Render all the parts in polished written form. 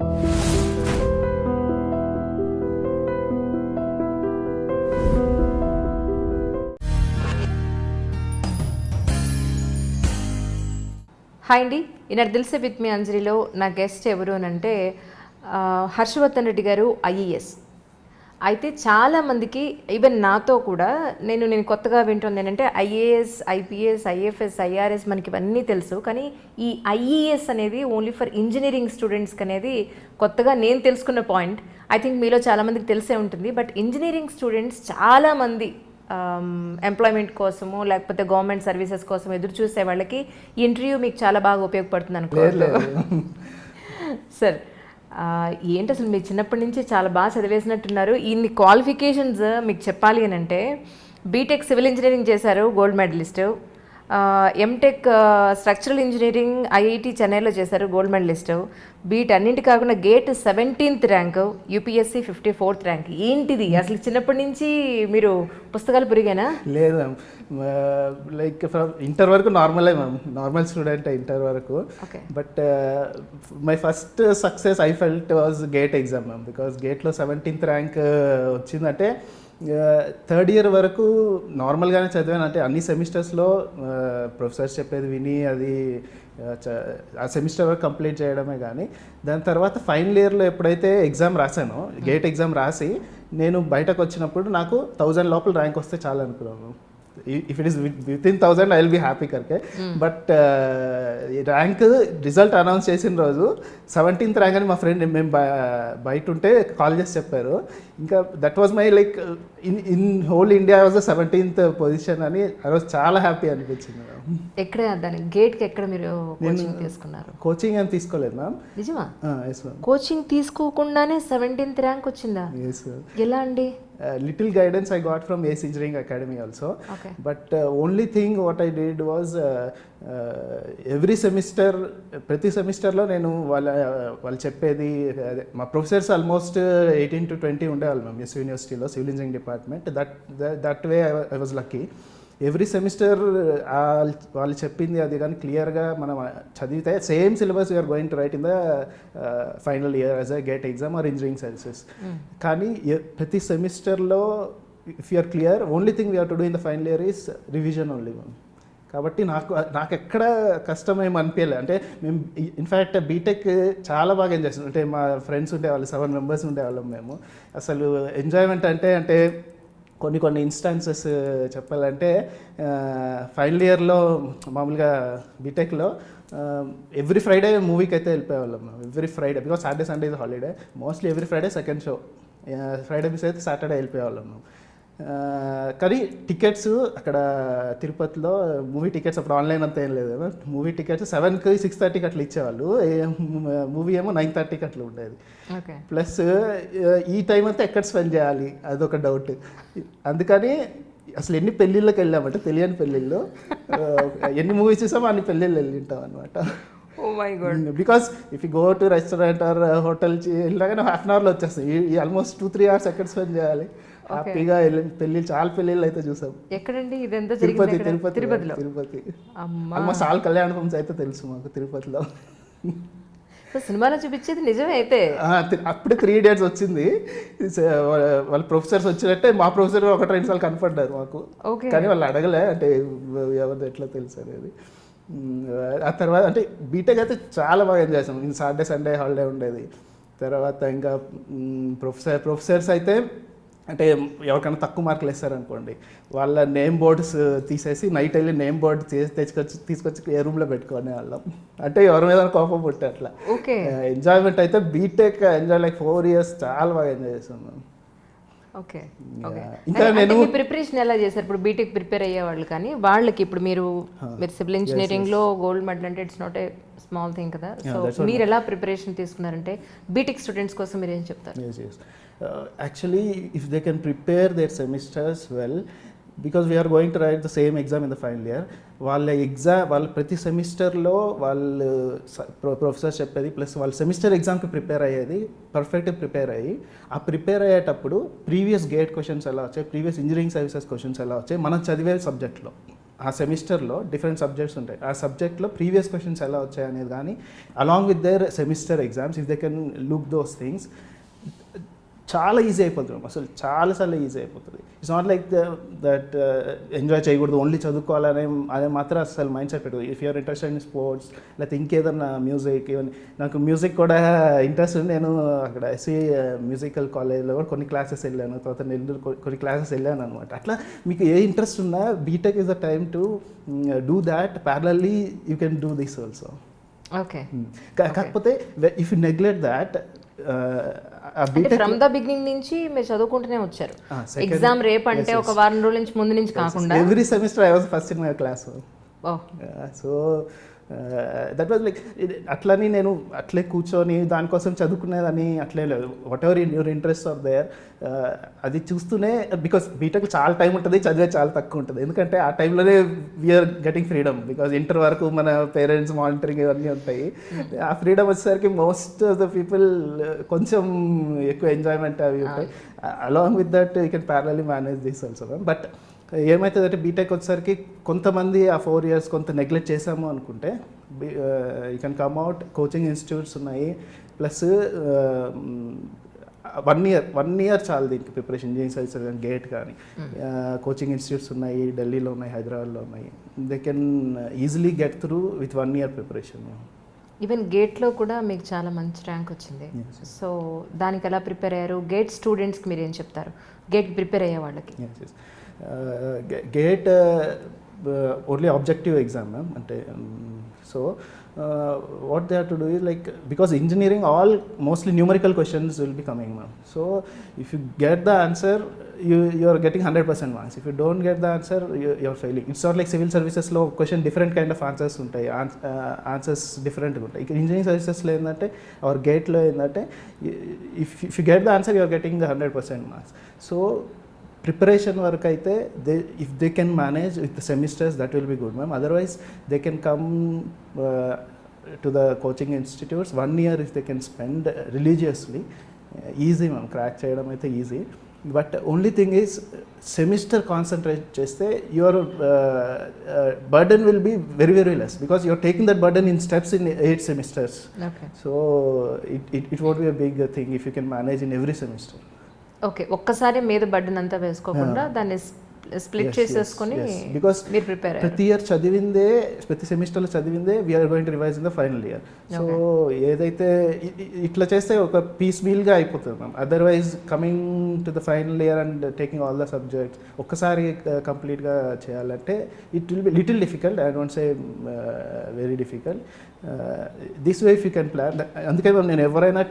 Hi అండి, ఈనాడు దిల్సే with me అంజలిలో నా guest ఎవరు అని అంటే హర్షవర్ధన్ రెడ్డి గారు ఐఈఎస్. అయితే చాలామందికి ఈవెన్ నాతో కూడా నేను కొత్తగా వింటుంది ఏంటంటే ఐఏఎస్, ఐపీఎస్, ఐఎఫ్ఎస్, ఐఆర్ఎస్ మనకి ఇవన్నీ తెలుసు, కానీ ఈ ఐఈఎస్ అనేది ఓన్లీ ఫర్ ఇంజనీరింగ్ స్టూడెంట్స్కి అనేది కొత్తగా నేను తెలుసుకున్న పాయింట్. ఐ థింక్ మీలో చాలామందికి తెలిసే ఉంటుంది. బట్ ఇంజనీరింగ్ స్టూడెంట్స్ చాలామంది ఎంప్లాయ్మెంట్ కోసము లేకపోతే గవర్నమెంట్ సర్వీసెస్ కోసం ఎదురు చూసే వాళ్ళకి ఈ ఇంటర్వ్యూ మీకు చాలా బాగా ఉపయోగపడుతుంది అనుకోలేదు సార్. ఏంటి అసలు మీరు చిన్నప్పటి నుంచి చాలా బాగా చదివేసినట్టున్నారు. ఇన్ని క్వాలిఫికేషన్స్ మీకు చెప్పాలి అని అంటే బీటెక్ సివిల్ ఇంజనీరింగ్ చేశారు, gold medallist. MTech structural engineering IIT చెన్నైలో చేశారు, గోల్డ్ మెడలిస్టు. బీట్ అన్నింటి కాకుండా gate 17th rank, UPSC 54th rank. ఏంటిది అసలు చిన్నప్పటి నుంచి మీరు పుస్తకాలు పురిగానా? లేదు మ్యామ్, లైక్ ఇంటర్ వరకు నార్మలే మ్యామ్, నార్మల్ స్టూడెంట్ ఇంటర్ వరకు. But my first success I felt was GATE exam ma'am. Because గేట్లో 17th ర్యాంక్ వచ్చిందంటే థర్డ్ ఇయర్ వరకు నార్మల్గానే చదివాను. అంటే అన్ని సెమిస్టర్స్లో ప్రొఫెసర్స్ చెప్పేది విని అది ఆ సెమిస్టర్ వరకు కంప్లీట్ చేయడమే. కానీ దాని తర్వాత ఫైనల్ ఇయర్లో ఎప్పుడైతే ఎగ్జామ్ రాశానో, గేట్ ఎగ్జామ్ రాసి నేను బయటకు వచ్చినప్పుడు నాకు 1000 లోపల ర్యాంక్ వస్తే చాలా అనుకున్నాను. If it is within 1000 I will be happy కరికే. బట్ ర్యాంక్ రిజల్ట్ అనౌన్స్ చేసిన రోజు 17th ర్యాంక్ అని మా ఫ్రెండ్ మేము బయట ఉంటే కాల్ చేసి చెప్పారు. ఇంకా that was my like in whole India was 17th position అని ఆ రోజు చాలా హ్యాపీ అనిపించింది. ఎక్కడ దానికి గేట్కి ఎక్కడ మీరు కోచింగ్ తీసుకున్నారు? కోచింగ్ ఏం తీసుకోలేదు మ్యామ్. నిజమా? Yes ma'am. కోచింగ్ తీసుకోకుండానే 17th ర్యాంక్ వచ్చిందా? Yes ma'am. ఎలా అండి? Little guidance I got from ACE Engineering Academy also. Okay. But only thing what I did was every semester, ప్రతి సెమిస్టర్లో నేను వాళ్ళు చెప్పేది మా ప్రొఫెసర్స్ ఆల్మోస్ట్ 18 to 20 ఉండేవాళ్ళు మ్యామ్ ఎస్ యూనివర్సిటీలో సివిల్ ఇంజనీరింగ్ department. That way I was lucky. Every semester వాళ్ళు చెప్పింది అది కానీ క్లియర్గా మనం చదివితే same syllabus you're going to write in the final year as a GATE exam or engineering sciences. కానీ ప్రతి సెమిస్టర్లో if you're clear, only thing we have to do in the final year is revision only. కాబట్టి నాకు ఎక్కడ కష్టమేమి అనిపించలేదు. అంటే మేము in fact BTech చాలా బాగా ఎంజాయ్ చేస్తాం. అంటే మా ఫ్రెండ్స్ ఉండేవాళ్ళు, 7 members ఉండేవాళ్ళం మేము. అసలు ఎంజాయ్మెంట్ అంటే కొన్ని ఇన్స్టాన్సెస్ చెప్పాలంటే ఫైనల్ ఇయర్లో మామూలుగా బీటెక్లో ఎవ్రీ ఫ్రైడే మూవీకి అయితే వెళ్ళిపోయేవాళ్ళం. Every Friday, because Saturday Sunday ఇది holiday. Mostly every Friday second show, Friday miss అయితే సాటర్డే వెళ్ళిపోయేవాళ్ళం. కానీ టికెట్స్ అక్కడ తిరుపతిలో మూవీ టికెట్స్ అప్పుడు ఆన్లైన్ అంతా ఏం లేదు కదా. మూవీ టికెట్స్ 7కి 6:30కి అట్లా ఇచ్చేవాళ్ళు. మూవీ ఏమో 9:30కి అట్లా ఉండేది. ప్లస్ ఈ టైం అంతా ఎక్కడ స్పెండ్ చేయాలి అదొక డౌట్. అందుకని అసలు ఎన్ని పెళ్ళిళ్ళకి వెళ్ళామంటే తెలియని పెళ్ళిళ్ళు, ఎన్ని మూవీస్ చూసామో అన్ని పెళ్ళిళ్ళు వెళ్ళింటాం అనమాట. Because if you go to restaurant or hotel వెళ్ళగానే ½ an hourలో వచ్చేస్తాం. ఈ ఆల్మోస్ట్ 2-3 hours ఎక్కడ స్పెండ్ చేయాలి. హ్యాపీగా పెళ్ళి చాలా పెళ్ళిళ్ళు అయితే చూసాం. ఎక్కడండి? తిరుపతి ఆల్మోస్ట్ ఆల్ కళ్యాణ హోమ్స్ అయితే తెలుసు మాకు తిరుపతిలో. సినిమాలో చూపించేది నిజమే అయితే. అప్పుడే 3 days వచ్చింది. వాళ్ళ ప్రొఫెసర్స్ వచ్చినట్టే మా ప్రొఫెసర్ 1-2 సార్లు కనపడ్డారు మాకు. కానీ వాళ్ళు అడగలే అంటే ఎవరిది ఎట్లా తెలుసు అనేది. ఆ తర్వాత అంటే బీటెక్ అయితే చాలా బాగా ఎంజాయ్ చేసాం. సాటర్డే సండే హాలిడే ఉండేది. తర్వాత ఇంకా ప్రొఫెసర్స్ అయితే అంటే ఎవరికైనా తక్కువ మార్కులు వేస్తారనుకోండి, వాళ్ళ నేమ్ బోర్డ్స్ తీసేసి నైట్ వెళ్ళి నేమ్ బోర్డ్ తీసుకొచ్చి ఏ రూమ్లో పెట్టుకునే వాళ్ళం. అంటే ఎవరి మీద కోపం పుట్టే అట్లా. ఎంజాయ్మెంట్ అయితే బీటెక్ ఎంజాయ్ లైక్ 4 years చాలా బాగా ఎంజాయ్ చేసాం. ఓకే, ఇంకా నేను ప్రిపరేషన్ ఎలా చేశారు? ఇప్పుడు బీటెక్ ప్రిపేర్ అయ్యేవాళ్ళు కానీ వాళ్ళకి ఇప్పుడు మీరు సివిల్ ఇంజనీరింగ్లో గోల్డ్ మెడల్ అంటే it's not a small thing కదా. సో మీరు ఎలా ప్రిపరేషన్ తీసుకున్నారంటే బీటెక్ స్టూడెంట్స్ కోసం మీరు ఏం చెప్తారు? Actually, if they can prepare their semesters well, because we are going to write the same exam in the final year, వాళ్ళ ప్రతి సెమిస్టర్లో వాళ్ళు ప్రొఫెసర్ చెప్పేది ప్లస్ వాళ్ళ సెమిస్టర్ ఎగ్జామ్కి ప్రిపేర్ అయ్యేది పర్ఫెక్ట్గా ప్రిపేర్ అయ్యి, ఆ ప్రిపేర్ అయ్యేటప్పుడు ప్రీవియస్ గేట్ క్వశ్చన్స్ ఎలా వచ్చాయి, ప్రీవియస్ ఇంజనీరింగ్ సర్వీసెస్ క్వశ్చన్స్ ఎలా వచ్చాయి మనం చదివే సబ్జెక్ట్లో ఆ సెమిస్టర్లో డిఫరెంట్ సబ్జెక్ట్స్ ఉంటాయి. ఆ సబ్జెక్ట్లో ప్రీవియస్ క్వశ్చన్స్ ఎలా వచ్చాయి అనేది కానీ along with their semester exams if they can look those things చాలా ఈజీ అయిపోతుంది. అసలు చాలా ఈజీ అయిపోతుంది. It's not like that enjoy చేయకూడదు, ఓన్లీ చదువుకోవాలనే అదే మాత్రం అసలు మైండ్ సెట్ పెట్టదు. If you're interested in sports లేకపోతే ఇంకేదన్నా మ్యూజిక్, ఈవెన్ నాకు మ్యూజిక్ కూడా ఇంట్రెస్ట్ ఉంది. నేను అక్కడ ఎస్సీ మ్యూజికల్ కాలేజ్లో కూడా కొన్ని క్లాసెస్ వెళ్ళాను, తర్వాత నెల్లూరు కొన్ని క్లాసెస్ వెళ్ళాను అనమాట. అట్లా మీకు ఏ ఇంట్రెస్ట్ ఉన్నా BTech is the time to do that. Parallelly you can do this also. Okay. కాకపోతే if you neglect that, from the beginning నుంచి మీరు చదువుకుంటూనే వచ్చారు. ఎగ్జామ్ రేపు అంటే ఒక వారం రోజుల నుంచి ముందు నుంచి కాకుండా every semester I was first in my class. So that was like అట్లని నేను అట్లే కూర్చొని దానికోసం చదువుకునేదని అట్లే లేదు. Whatever your interest are there అది చూస్తూనే, బికాస్ బీటెక్ చాలా టైం ఉంటుంది, చదివే చాలా తక్కువ ఉంటుంది. ఎందుకంటే ఆ టైంలోనే we're getting freedom, because inter వరకు మన పేరెంట్స్ మానిటరింగ్ ఇవన్నీ ఉంటాయి. ఆ ఫ్రీడమ్ వచ్చేసరికి మోస్ట్ ఆఫ్ ద పీపుల్ కొంచెం ఎక్కువ ఎంజాయ్మెంట్ అవి ఉంటాయి. Along with that you can parallelly manage this also. But ఏమవుతుందంటే బీటెక్ వచ్చేసరికి కొంతమంది ఆ 4 years కొంత నెగ్లెక్ట్ చేసాము అనుకుంటే you can come out. Coaching institutes ఉన్నాయి, ప్లస్ 1 year చాలు దీనికి ప్రిపరేషన్. ఇంజనీరింగ్ సర్వీసెస్ కానీ గేట్ కానీ కోచింగ్ ఇన్స్టిట్యూట్స్ ఉన్నాయి, ఢిల్లీలో ఉన్నాయి, హైదరాబాద్లో ఉన్నాయి. They can easily get through with 1 year preparation. Even గేట్లో కూడా మీకు చాలా మంచి ర్యాంక్ వచ్చింది. సో దానికి ఎలా ప్రిపేర్ అయ్యారు? గేట్ స్టూడెంట్స్కి మీరు ఏం చెప్తారు, గేట్ ప్రిపేర్ అయ్యే వాళ్ళకి? GATE only objective exam ma'am. అంటే so what they have to do is like, because engineering all mostly numerical questions will be coming ma'am. So if you get the answer you are getting 100% marks. If you don't get the answer, you are failing. It's not like civil services లో question different kind of answers ఉంటాయి, answers డిఫరెంట్గా ఉంటాయి. ఇక్కడ engineering సర్వీసెస్లో ఏంటంటే our గేట్లో ఏంటంటే if you get the answer you are getting the 100% marks. So preparation వరకు అయితే if they can manage with the semesters that will be good ma'am. Otherwise they can come to the coaching institutes. 1 year if they can spend religiously, easy ma'am, crack చేయడం అయితే easy. But only thing is semester concentrate చేస్తే your burden will be very less, because you're taking that burden in steps in 8 semesters. So it won't be a big thing if you can manage in every semester. Okay, ఒక్కసారి మీద burden అంతా వేసుకోకుండా దాన్ని split చేసేసుకొని because మీరు prepare ప్రతి year చదివిందే, ప్రతి సెమిస్టర్లో చదివిందే we're going to revise in the final year. So ఏదైతే ఇట్లా చేస్తే ఒక పీస్ మీల్గా అయిపోతుంది ma'am. Otherwise coming to the final year and taking all the subjects ఒక్కసారి కంప్లీట్గా చేయాలంటే it will be little difficult. I don't say very difficult. This way if you can plan. అందుకే నేను ఎవరైనా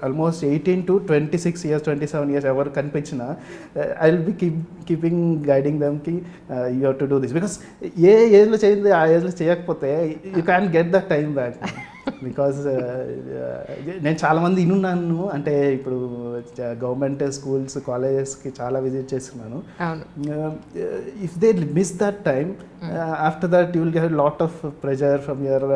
ఆల్మోస్ట్ 18 to 26 years 27 years ఎవరు కనిపించినా I will be keeping guiding them కి you have to do this, because ఏ ఏజ్లో చేయింది ఆ ఏజ్లో చేయకపోతే you can get the time back. Because నేను చాలామంది ఇనున్నాను, అంటే ఇప్పుడు గవర్నమెంట్ స్కూల్స్ కాలేజెస్కి చాలా విజిట్ చేస్తున్నాను. If they miss that time, after that you will get lot of pressure from your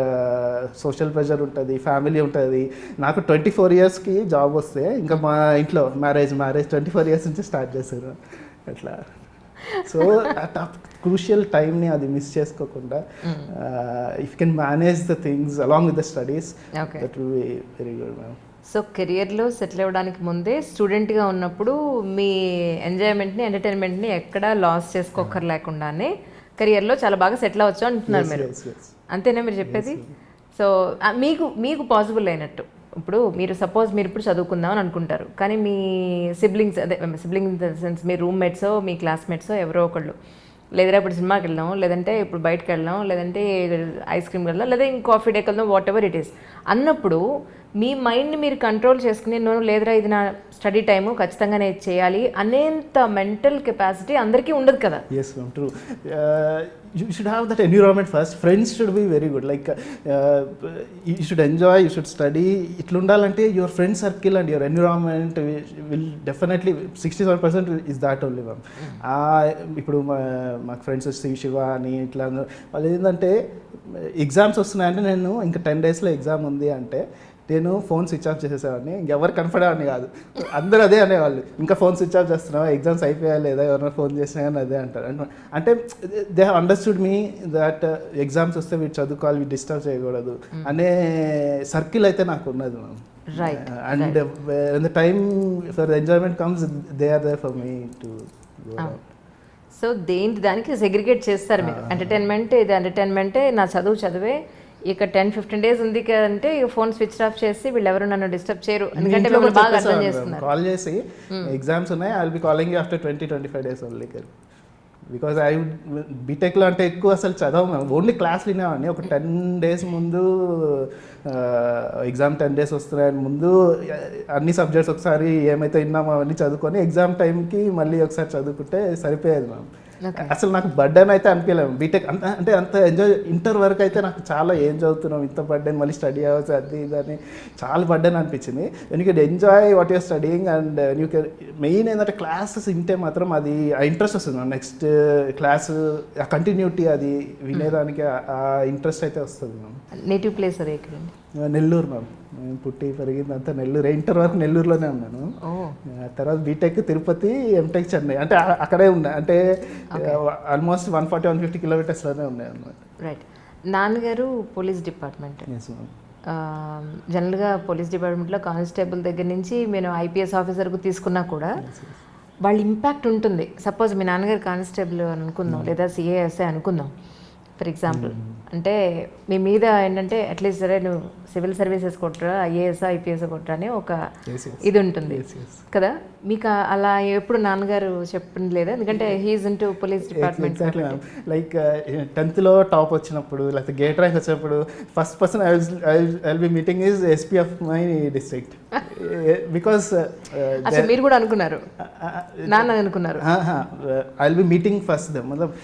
social pressure ఉంటుంది, ఫ్యామిలీ ఉంటుంది. నాకు 24 yearsకి జాబ్ వస్తే ఇంకా మా ఇంట్లో మ్యారేజ్ 24 years నుంచి స్టార్ట్ చేశారు అట్లా. సో క్రూషియల్ టైంని అది మిస్ చేసుకోకుండా if can manage the things along with the studies, that will be very good ma'am. So కెరియర్లో సెటిల్ అవ్వడానికి ముందే స్టూడెంట్గా ఉన్నప్పుడు మీ ఎంజాయ్మెంట్ని, ఎంటర్టైన్మెంట్ని ఎక్కడా లాస్ చేసుకోకర్లేకుండానే కెరియర్లో చాలా బాగా సెటిల్ అవ్వచ్చు అంటున్నారు మీరు. అంతేనా మీరు చెప్పేది? సో మీకు పాసిబుల్ అయినట్టు ఇప్పుడు మీరు సపోజ్ మీరు ఇప్పుడు చదువుకుందామని అనుకుంటారు, కానీ మీ సిబ్లింగ్స్, అదే సిబ్లింగ్స్ ఇన్ ద సెన్స్ మీ రూమ్మేట్సో మీ క్లాస్మేట్సో ఎవరో ఒకళ్ళు, లేదంటే ఇప్పుడు సినిమాకి వెళ్దాం, లేదంటే ఇప్పుడు బయటకు వెళ్దాం, లేదంటే ఐస్ క్రీమ్కి వెళ్దాం, లేదా ఇంక కాఫీ డేకి వెళ్దాం, వాట్ ఎవర్ ఇట్ ఈస్ అన్నప్పుడు మీ మైండ్ని మీరు కంట్రోల్ చేసుకుని లేదురా ఇది నా స్టడీ టైము ఖచ్చితంగా నేను చేయాలి అనేంత మెంటల్ కెపాసిటీ అందరికీ ఉండదు కదా. Yes ma'am, true. You should have that environment first. Friends should be very good. Like you should enjoy, you should study. Itlu undalante your friend circle and your environment will definitely 67% is that only ma'am. ఇప్పుడు మా friends Shiva అని ఇట్లా వాళ్ళు ఏంటంటే exams వస్తున్నాయంటే నేను ఇంకా 10 daysలో exam ఉంది అంటే నేను ఫోన్ స్విచ్ ఆఫ్ చేసేసేవాడిని, ఇంకెవరు కనపడేవాడిని కాదు. అందరూ అదే అనేవాళ్ళు, ఇంకా ఫోన్ స్విచ్ ఆఫ్ చేస్తున్నావా, ఎగ్జామ్స్ అయిపోయా లేదా, ఎవరైనా ఫోన్ చేసినా కానీ అదే అంటారు. అంటే they have understood me that exams వస్తే వీడు చదువుకోవాలి, వీడు డిస్టర్బ్ చేయకూడదు అనే సర్కిల్ అయితే నాకు ఉన్నది ma'am. And when the time for the enjoyment comes, they are there for me to go out. So దానికి సెగ్రిగేట్ చేస్తారు మీరు. ఎంటర్టైన్మెంట్ ఇది ఎంటర్టైన్మెంటే, నా చదువే. ఇక 10-15 days ఉంది కదంటే ఇక ఫోన్ స్విచ్ ఆఫ్ చేసి వీళ్ళు ఎవరు నన్ను డిస్టర్బ్ చేయరు, ఎందుకంటే మిమ్మల్ని బాగా అర్థం చేస్తున్నారు. కాల్ చేసి ఎగ్జామ్స్ ఉన్నాయి, I will B calling you after 20-25 days only, because I బీటెక్లో అంటే ఎక్కువ అసలు చదవము, ఓన్లీ క్లాస్ వినేవాడిని. ఒక 10 days ముందు ఎగ్జామ్ 10 days వస్తున్నాయని ముందు అన్ని సబ్జెక్ట్స్ ఒకసారి ఏమైతే విన్నామో అవన్నీ చదువుకొని ఎగ్జామ్ టైంకి మళ్ళీ ఒకసారి చదువుకుంటే సరిపోయేది మ్యామ్. అసలు నాకు బర్డెన్ అయితే అనిపించలేము బీటెక్ అంటే అంత ఎంజాయ్. ఇంటర్ వరకు అయితే నాకు చాలా ఏం చదువుతున్నాం, ఇంత బర్డెన్, మళ్ళీ స్టడీ అవర్స్ అది ఇదని చాలా బర్డెన్ అనిపించింది. You can enjoy what you're studying and you can main ఏంటంటే క్లాసెస్ వింటే మాత్రం అది ఆ ఇంట్రెస్ట్ వస్తుంది. నెక్స్ట్ క్లాసు ఆ కంటిన్యూటీ అది వినేదానికి ఆ ఇంట్రెస్ట్ అయితే వస్తుంది మ్యామ్. నేటివ్ ప్లేస్ అదే ఎక్కడండి? నెల్లూరు మ్యామ్. నేను పుట్టి పెరిగింది అంతా నెల్లూరు. ఇంటర్ వరకు నెల్లూరులోనే ఉన్నాను. తర్వాత బీటెక్ తిరుపతి, ఎంటెక్ చెన్నై, అంటే అక్కడే ఉన్నాయి. అంటే ఆల్మోస్ట్ 140-150 kilometers ఉన్నాయి అన్నమాట. రైట్. నాన్నగారు పోలీస్ డిపార్ట్మెంట్. జనరల్గా పోలీస్ డిపార్ట్మెంట్లో కానిస్టేబుల్ దగ్గర నుంచి నేను ఐపీఎస్ ఆఫీసర్కు తీసుకున్నా కూడా వాళ్ళ ఇంపాక్ట్ ఉంటుంది. సపోజ్ మీ నాన్నగారు కానిస్టేబుల్ అనుకుందాం, లేదా సిఏఎస్ఏ అనుకుందాం ఫర్ ఎగ్జాంపుల్. అంటే మీ మీద ఏంటంటే అట్లీస్ట్ సరే నువ్వు సివిల్ సర్వీసెస్ కొట్టరా, ఐఏఎస్ ఐపీఎస్ కొట్టరా అని ఒక ఇది ఉంటుంది కదా. మీకు అలా ఎప్పుడు నాన్నగారు చెప్పింది లేదా? ఎందుకంటే he's into police department. Like 10th top వచ్చినప్పుడు, లేకపోతే గేట్ ర్యాంక్ వచ్చినప్పుడు first person I will be meeting is SP of my district. Because అసలు మీరు కూడా అనుకున్నారు, నాన్న అనుకున్నారు, I will be meeting first them. మతలబ్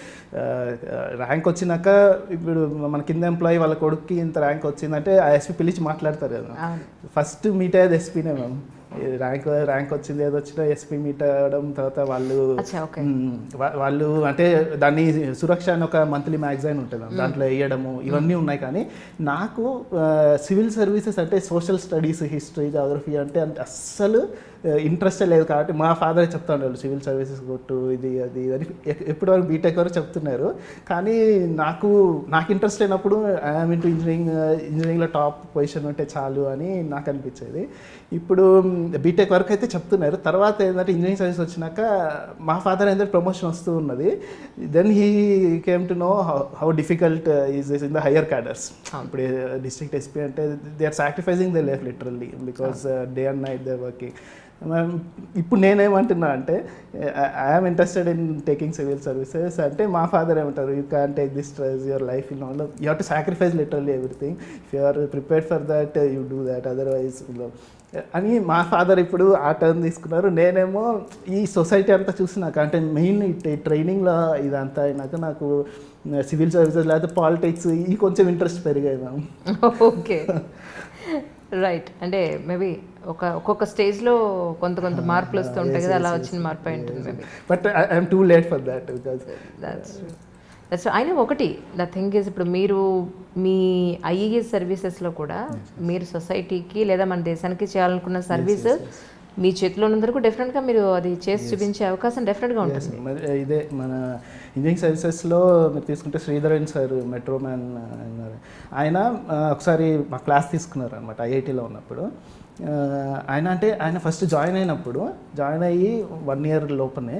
ర్యాంక్ వచ్చినాక ఇప్పుడు మన కింద ఎంప్లాయీ వాళ్ళ కొడుక్కి ఇంత ర్యాంక్ వచ్చిందంటే ఆ ఎస్పీ పిలిచి మాట్లాడతారు కదా. ఫస్ట్ మీట్ అయ్యేది ఎస్పీనే మ్యామ్. ర్యాంక్ వచ్చింది ఏదో వచ్చినా ఎస్పీ మీట్ అవ్వడం, తర్వాత వాళ్ళు అంటే దాన్ని సురక్ష అని ఒక మంత్లీ మ్యాగజైన్ ఉంటుంది, దాంట్లో వేయడము ఇవన్నీ ఉన్నాయి. కానీ నాకు సివిల్ సర్వీసెస్ అంటే సోషల్ స్టడీస్, హిస్టరీ, జాగ్రఫీ అంటే అస్సలు ఇంట్రెస్టే లేదు. కాబట్టి మా ఫాదర్ చెప్తా ఉండేవాళ్ళు సివిల్ సర్వీసెస్ కొట్టు, ఇది అది అని ఎప్పటి వరకు బీటెక్ వరకు చెప్తున్నారు. కానీ నాకు ఇంట్రెస్ట్ లేనప్పుడు ఐఎమ్ ఇంటూ ఇంజనీరింగ్లో టాప్ పొజిషన్ ఉంటే చాలు అని నాకు అనిపించేది. ఇప్పుడు బీటెక్ వరకు అయితే చెప్తున్నారు. తర్వాత ఏంటంటే ఇంజనీరింగ్ సర్వీస్ వచ్చినాక మా ఫాదర్ ఏంటంటే ప్రమోషన్ వస్తూ ఉన్నది. Then he came to know how difficult is in the higher cadres. ఇప్పుడు డిస్ట్రిక్ట్ ఎస్పీ అంటే they are sacrificing they life literally, because day and night they working. ఇప్పుడు నేనేమంటున్నా అంటే I'm interested in taking civil services అంటే మా father ఏమంటారు, you can take this stress your life in all, you have to sacrifice literally everything. If you are prepared for that you do that, otherwise అని మా father ఇప్పుడు ఆ turn తీసుకున్నారు. నేనేమో ఈ సొసైటీ అంతా చూసినాక, అంటే మెయిన్ ట్రైనింగ్లో ఇదంతా అయినాక నాకు సివిల్ సర్వీసెస్ లేకపోతే పాలిటిక్స్ ఈ కొంచెం ఇంట్రెస్ట్ పెరిగాయి మ్యామ్. Okay, right. అంటే మేబీ ఒక్కొక్క స్టేజ్లో కొంత మార్పులు వస్తూ ఉంటాయి కదా, అలా వచ్చిన మార్పు అయి ఉంటుంది maybe. But I'm too late for that because that's అయినా ఒకటి ద థింగ్ ఈజ్, ఇప్పుడు మీరు మీ ఐఏఎస్ సర్వీసెస్లో కూడా మీరు సొసైటీకి లేదా మన దేశానికి చేయాలనుకున్న సర్వీస్ మీ చేతిలో ఉన్నందుకు డెఫినెట్గా మీరు అది చేసి చూపించే అవకాశం డెఫినెట్గా ఉంటుంది. ఇదే మన ఇంజనీరింగ్ సర్వీసెస్లో మీరు తీసుకుంటే శ్రీధరన్ సార్ మెట్రో మ్యాన్ అన్నారు. ఆయన ఒకసారి మా క్లాస్ తీసుకున్నారు అనమాట ఐఐటీలో ఉన్నప్పుడు. ఆయన ఫస్ట్ జాయిన్ అయ్యి 1 year లోపనే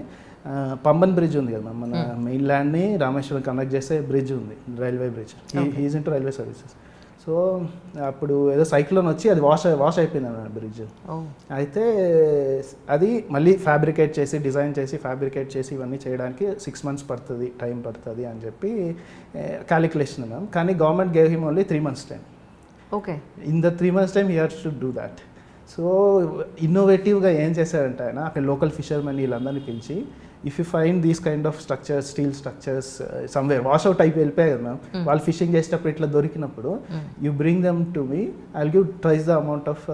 పంబన్ బ్రిడ్జ్ ఉంది కదా మన మెయిన్ ల్యాండ్ని రామేశ్వరం కనెక్ట్ చేసే బ్రిడ్జ్ ఉంది, railway bridge. He's into railway services. So అప్పుడు ఏదో సైక్లోన్ వచ్చి అది వాష్ అయిపోయింది అన్నమాట బ్రిడ్జ్. అయితే అది మళ్ళీ డిజైన్ చేసి ఫ్యాబ్రికేట్ చేసి ఇవన్నీ చేయడానికి 6 months టైం పడుతుంది అని చెప్పి క్యాలిక్యులేషన్ మ్యామ్. కానీ government gave him only 3 months time. Okay, in the 3 months time he has to do that. So ఇన్నోవేటివ్గా ఏం చేశారంటే ఆయన అక్కడ లోకల్ ఫిషర్మెన్ వీళ్ళందరినీ పిలిచి if you find these kind of structures, steel structures somewhere wash out అయిపోయి వెళ్ళిపోయాయి కదా మ్యామ్, వాళ్ళు ఫిషింగ్ చేసేటప్పుడు ఇట్లా దొరికినప్పుడు you bring them to me, I will give twice the amount of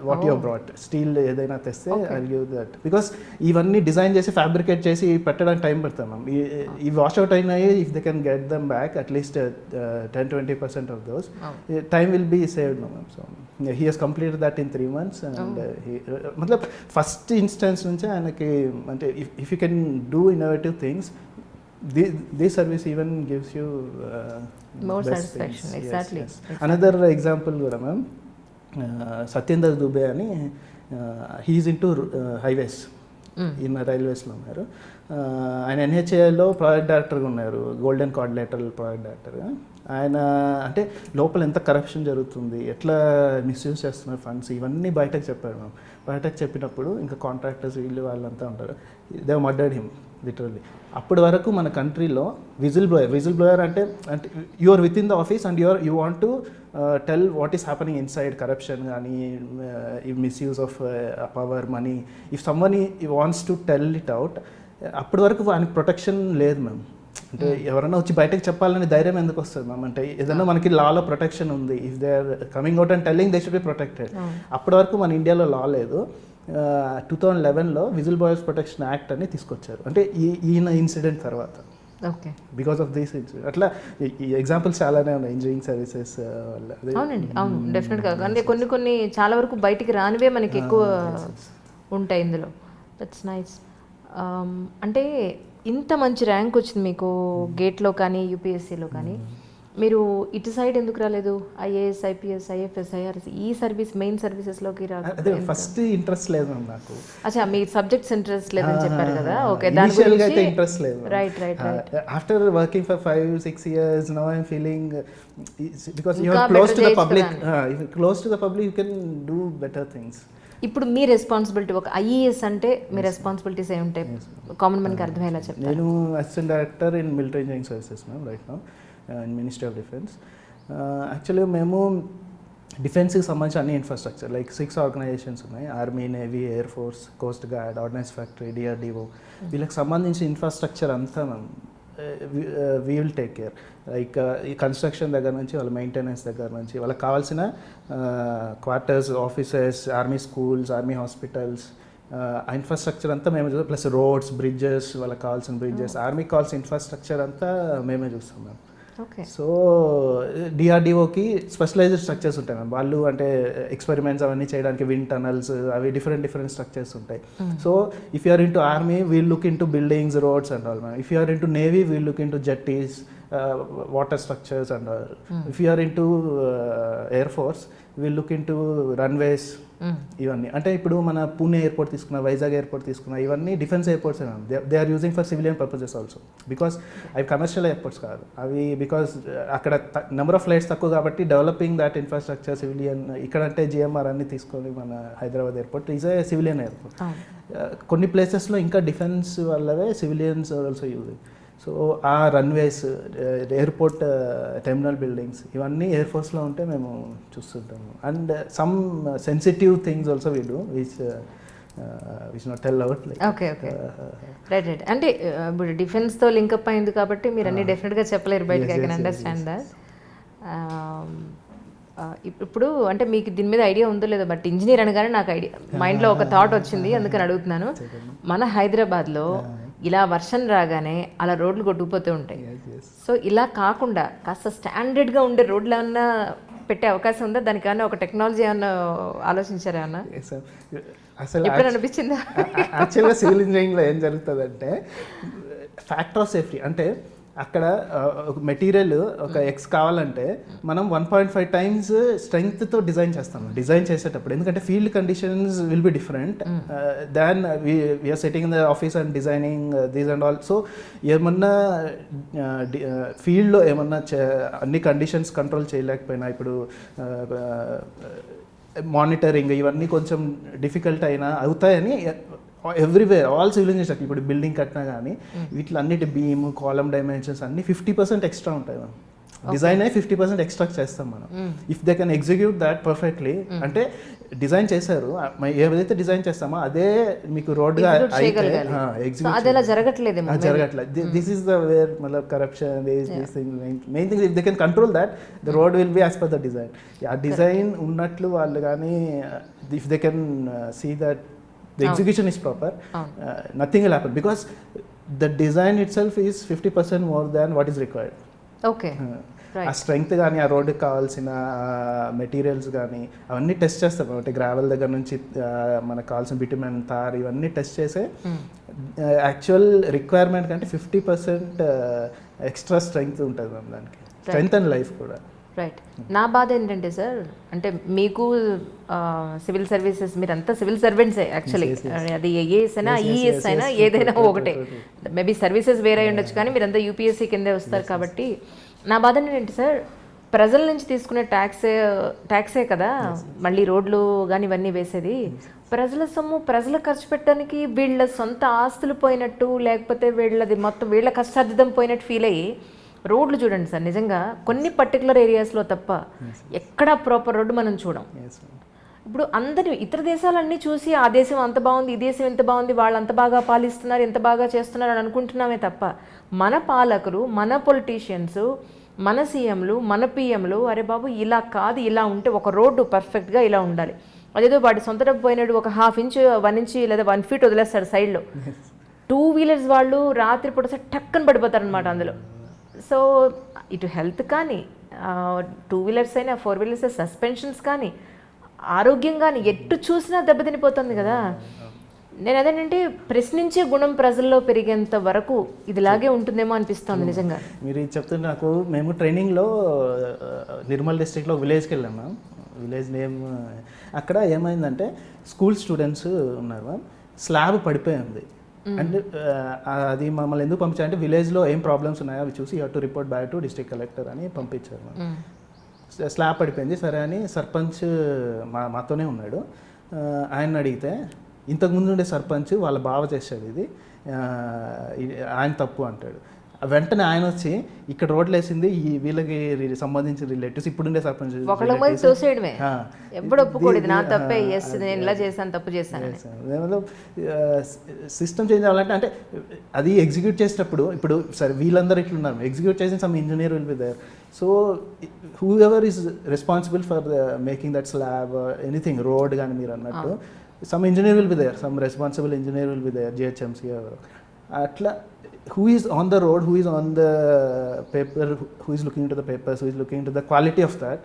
what you brought. Steel ఏదైనా తెస్తే I will give that, because ఇవన్నీ డిజైన్ చేసి ఫ్యాబ్రికేట్ చేసి పెట్టడానికి టైం పడుతుంది మ్యామ్. ఈ వాష్ అవుట్ అయినాయి, if they can get them back at least 10-20% of those, time will be saved ma'am. So he has completed that in 3 months and matlab first instance nunche anaki ante if you can do innovative things, this service even gives you more best satisfaction things. exactly. Yes. Another example kuda ma'am, Satyendra Dubey ani, he is into highways in railways lo unnaru. ఆయన ఎన్హెచ్ఏలో project డైరెక్టర్గా ఉన్నారు, golden కార్డిలేటరల్ project డైరెక్టర్గా. ఆయన అంటే లోపల ఎంత corruption జరుగుతుంది, ఎట్లా మిస్యూజ్ చేస్తున్నారు ఫండ్స్, ఇవన్నీ బయటకు చెప్పారు మ్యామ్. బయటకు చెప్పినప్పుడు ఇంకా కాంట్రాక్టర్స్ వీళ్ళు వాళ్ళంతా ఉంటారు, దే మర్డర్డ్ హిమ్ లిటరల్లీ. అప్పటి వరకు మన కంట్రీలో విజిల్ బ్లోయర్ అంటే you are within the office and you want to tell what is happening inside, corruption కానీ misuse of power, money, if someone wants to tell it out, అప్పటి వరకు ఆయనకు protection లేదు మ్యామ్. అంటే ఎవరైనా వచ్చి బయటకు చెప్పాలని ధైర్యం ఎందుకు వస్తుంది మ్యామ్? అంటే ఏదైనా మనకి లాలో ప్రొటెక్షన్ ఉంది, if they are coming out and telling they should be protected. అప్పటి వరకు మన ఇండియాలో లా లేదు. 2011లో విజిల్ బాయర్స్ ప్రొటెక్షన్ యాక్ట్ అని తీసుకొచ్చారు, అంటే ఈయన ఇన్సిడెంట్ తర్వాత. Okay, because of this incident. అట్లా ఈ ఎగ్జాంపుల్స్ చాలానే ఉన్నాయి ఇంజనీరింగ్ సర్వీసెస్ వల్ల. అవునండి, అవును, డెఫినెట్గా. అంటే కొన్ని చాలా వరకు బయటికి రానివే మనకి ఎక్కువ ఉంటాయి ఇందులో. That's nice. అంటే ఇంత మంచి ర్యాంక్ వచ్చింది మీకు గేట్లో కానీ యూపీఎస్సీలో కానీ, మీరు ఇటు సైడ్ ఎందుకు రాలేదు? ఐఏఎస్, ఐపీఎస్, ఐఎఫ్ఎస్, ఐఆర్ఎస్ ఈ సర్వీస్ మెయిన్ సర్వీసెస్లోకి అదే ఫస్ట్ ఇంట్రెస్ట్ లేదు నాకు. అచ్చా, మీ సబ్జెక్ట్స్ ఇంట్రెస్ట్ లేదని చెప్పారు కదా. ఓకే, దాని గురించి అయితే ఇంట్రెస్ట్ లేదు. Right right right. After working for 5-6 years now I am feeling, because you are close to the public, if you close to the public you can do better things. ఇప్పుడు మీ responsibility, ఒక IAS అంటే మీ responsibilities ఏముంటాయి common మనకి అర్థమయ్యేలా చెప్తాను. నేను assistant director in military engineering services ma'am right now in ministry of defence. Actually మేము డిఫెన్స్కి సంబంధించిన అన్ని ఇన్ఫ్రాస్ట్రక్చర్ లైక్ 6 ఆర్గనైజేషన్స్ ఉన్నాయి, army, navy, air force, coast guard, ordnance factory, DRDO, వీళ్ళకి సంబంధించిన ఇన్ఫ్రాస్ట్రక్చర్ అంతా మేము we will take care. Like ఈ construction దగ్గర నుంచి వాళ్ళ మెయింటెనెన్స్ దగ్గర నుంచి వాళ్ళకి కావాల్సిన quarters, offices, army schools, army hospitals, ఆ ఇన్ఫ్రాస్ట్రక్చర్ అంతా మేమే చూస్తాం. ప్లస్ రోడ్స్, బ్రిడ్జెస్, వాళ్ళకి కావాల్సిన బ్రిడ్జెస్, ఆర్మీకి కావాల్సిన ఇన్ఫ్రాస్ట్రక్చర్ అంతా మేమే చూస్తాం మేము. సో డిఆర్డిఓకి స్పెషలైజ్డ్ స్ట్రక్చర్స్ ఉంటాయి మ్యామ్. వాళ్ళు అంటే ఎక్స్పెరిమెంట్స్ అవన్నీ చేయడానికి విండ్ టనల్స్, అవి డిఫరెంట్ స్ట్రక్చర్స్ ఉంటాయి. So if you are into army we'll look in to buildings, roads and all ma'am. If you are into navy we'll look in to jetties, water structures and all. If you are into air force we'll look in to runways. ఇవన్నీ అంటే ఇప్పుడు మన Pune airport తీసుకున్న, Vizag airport తీసుకున్న, ఇవన్నీ defence airports ma'am. They are using for civilian purposes also, because అవి commercial airports కాదు అవి. బికాస్ అక్కడ నెంబర్ ఆఫ్ ఫ్లైట్స్ తక్కువ కాబట్టి డెవలపింగ్ దట్ ఇన్ఫ్రాస్ట్రక్చర్ సివిలియన్. ఇక్కడంటే జిఎంఆర్ అన్ని తీసుకొని మన Hyderabad airport is a civilian airport. కొన్ని ప్లేసెస్లో ఇంకా డిఫెన్స్ వల్లవే సివిలియన్స్ ఆల్సో యూజింగ్. సో ఆ రన్వేస్, ఎయిర్పోర్ట్ టెర్మినల్ బిల్డింగ్స్, ఇవన్నీ ఎయిర్ ఫోర్స్లో ఉంటే మేము చూస్తుంటాము. And some sensitive things also we do which not tell out. Okay okay, right right. అంటే ఇప్పుడు డిఫెన్స్తో లింకప్ అయింది కాబట్టి మీరు అన్ని డెఫినెట్గా చెప్పలేరు బయటకి. I can understand that. ఇప్పుడు అంటే మీకు దీని మీద ఐడియా ఉందో లేదో, బట్ ఇంజనీర్ అనగానే నాకు ఐడియా మైండ్లో ఒక థాట్ వచ్చింది, అందుకని అడుగుతున్నాను. మన హైదరాబాద్లో ఇలా వర్షం రాగానే అలా రోడ్లు కొట్టుకుపోతూ ఉంటాయి. సో ఇలా కాకుండా కాస్త స్టాండర్డ్గా ఉండే రోడ్లు ఏమన్నా పెట్టే అవకాశం ఉందా? దానికన్నా ఒక టెక్నాలజీ ఏమన్నా ఆలోచించారా అన్న? అసలు ఎప్పుడు అనిపించిందా? యాక్చువల్గా సివిల్ ఇంజనీరింగ్లో ఏం జరుగుతుందంటే ఫ్యాక్టర్ ఆఫ్ సేఫ్టీ. అంటే అక్కడ ఒక మెటీరియల్ ఒక ఎక్స్ కావాలంటే మనం 1.5 times స్ట్రెంగ్త్తో డిజైన్ చేస్తాము డిజైన్ చేసేటప్పుడు. ఎందుకంటే field conditions will be different than we're setting in the office and designing these and all. So ఏమన్నా ఫీల్డ్లో ఏమన్నా అన్ని కండిషన్స్ కంట్రోల్ చేయలేకపోయినా, ఇప్పుడు మానిటరింగ్ ఇవన్నీ కొంచెం డిఫికల్ట్ అయినా అవుతాయని ఎవ్రీవేర్ ఆల్ సివిల్ ఇంజనీర్స్. ఇప్పుడు బిల్డింగ్ కట్టినా కానీ వీటిలో అన్నిటి బీమ్, కాలమ్ డైమెన్షన్స్ అన్ని 50% ఎక్స్ట్రా ఉంటాయి మ్యామ్. డిజైన్ అయి 50% ఎక్స్ట్రాక్ట్ చేస్తాం మనం. If they can execute that perfectly, అంటే డిజైన్ చేశారు, ఏదైతే డిజైన్ చేస్తామో అదే మీకు రోడ్గా అయితే జరగట్లేదు. దిస్ ఈస్ ద వేర్ మతలబ్ corruption, main thing if they can control that the road will be as per the design. ఆ డిజైన్ ఉన్నట్లు వాళ్ళు కానీ if they can see that the execution is proper, nothing will happen because the design itself is 50% more than what is required. Okay. ఆ strength కానీ ఆ రోడ్డుకి కావాల్సిన materials కానీ అవన్నీ టెస్ట్ చేస్తాం. అంటే గ్రావెల్ దగ్గర నుంచి మనకు కావాల్సిన బిటుమెన్, తార్ ఇవన్నీ టెస్ట్ చేసే యాక్చువల్ రిక్వైర్మెంట్ కంటే 50% ఎక్స్ట్రా స్ట్రెంగ్త్ ఉంటుంది మ్యామ్ దానికి, స్ట్రెంగ్త్ అండ్ లైఫ్ కూడా. రైట్. నా బాధ ఏంటంటే సార్, అంటే మీకు సివిల్ సర్వీసెస్, మీరంతా సివిల్ సర్వెంట్సే యాక్చువల్లీ, అది ఐఏఎస్ అయినా ఈఎస్ అయినా ఏదైనా ఒకటే, మేబీ సర్వీసెస్ వేరే ఉండొచ్చు కానీ మీరంతా యూపీఎస్సీ కిందే వస్తారు కాబట్టి. నా బాధ ఏంటంటే సార్, ప్రజల నుంచి తీసుకునే ట్యాక్సే కదా మళ్ళీ రోడ్లు కానీ ఇవన్నీ వేసేది. ప్రజల సొమ్ము ప్రజలు ఖర్చు పెట్టడానికి వీళ్ళ సొంత ఆస్తులు పోయినట్టు, లేకపోతే వీళ్ళది మొత్తం వీళ్ళ కష్టార్జితం పోయినట్టు ఫీల్ అయ్యి రోడ్లు చూడండి సార్, నిజంగా కొన్ని పర్టికులర్ ఏరియాస్లో తప్ప ఎక్కడా ప్రాపర్ రోడ్డు మనం చూడం. ఇప్పుడు అందరి ఇతర దేశాలన్నీ చూసి ఆ దేశం అంత బాగుంది, ఈ దేశం ఎంత బాగుంది, వాళ్ళు అంత బాగా పాలిస్తున్నారు, ఎంత బాగా చేస్తున్నారు అని అనుకుంటున్నామే తప్ప మన పాలకులు, మన పొలిటీషియన్స్, మన సీఎంలు, మన పిఎంలు అరే బాబు ఇలా కాదు, ఇలా ఉంటే ఒక రోడ్డు పర్ఫెక్ట్గా ఇలా ఉండాలి. అదేదో వాడి సొంత డబ్బు పోయినాడు ఒక 1/2 ఇంచ్ 1 ఇంచ్ లేదా 1 ఫీట్ వదిలేస్తాడు సైడ్లో. 2 వీలర్స్ వాళ్ళు రాత్రి పూట టక్కన పడిపోతారు అనమాట అందులో. సో ఇటు హెల్త్ కానీ, 2 వీలర్స్ అయినా 4 వీలర్స్ సస్పెన్షన్స్ కానీ, ఆరోగ్యం కానీ ఎట్టు చూసినా దెబ్బతినిపోతుంది కదా. నేను అదేంటంటే ప్రశ్నించే గుణం ప్రజల్లో పెరిగేంత వరకు ఇదిలాగే ఉంటుందేమో అనిపిస్తుంది నిజంగా. మీరు చెప్తుంటే నాకు, మేము ట్రైనింగ్లో నిర్మల్ డిస్ట్రిక్ట్లో విలేజ్కి వెళ్ళాం మ్యామ్. విలేజ్ నేమ్ అక్కడ ఏమైందంటే స్కూల్ స్టూడెంట్స్ ఉన్నారు మ్యామ్, స్లాబ్ పడిపోయింది. అండ్ అది మమ్మల్ని ఎందుకు పంపించారంటే విలేజ్లో ఏం ప్రాబ్లమ్స్ ఉన్నాయో అవి చూసి you to report back to district collector అని పంపించారు మ్యామ్. స్లాబ్ పడిపోయింది సరే అని సర్పంచ్ మాతోనే ఉన్నాడు. ఆయన అడిగితే ఇంతకుముందు ఉండే సర్పంచ్ వాళ్ళ బావ చేశాడు ఇది, ఆయన తప్పు అంటాడు. వెంటనే ఆయన వచ్చి ఇక్కడ రోడ్లు వేసింది ఈ వీళ్ళకి సంబంధించిన రిలేటివ్స్, ఇప్పుడుండే సర్పంచ్ సిస్టమ్ చేంజ్ అవ్వాలంటే, అంటే అది ఎగ్జిక్యూట్ చేసేటప్పుడు ఇప్పుడు సరే వీళ్ళందరూ ఇట్లున్నారు, ఎగ్జిక్యూట్ చేసిన some engineer will be there. So whoever is responsible for making that slab anything, road కానీ మీరు అన్నట్టు some engineer will be there, some responsible engineer will be there, GHMC atla, who is on the road, who is on the paper, who is looking into the papers, who is looking into the quality of that,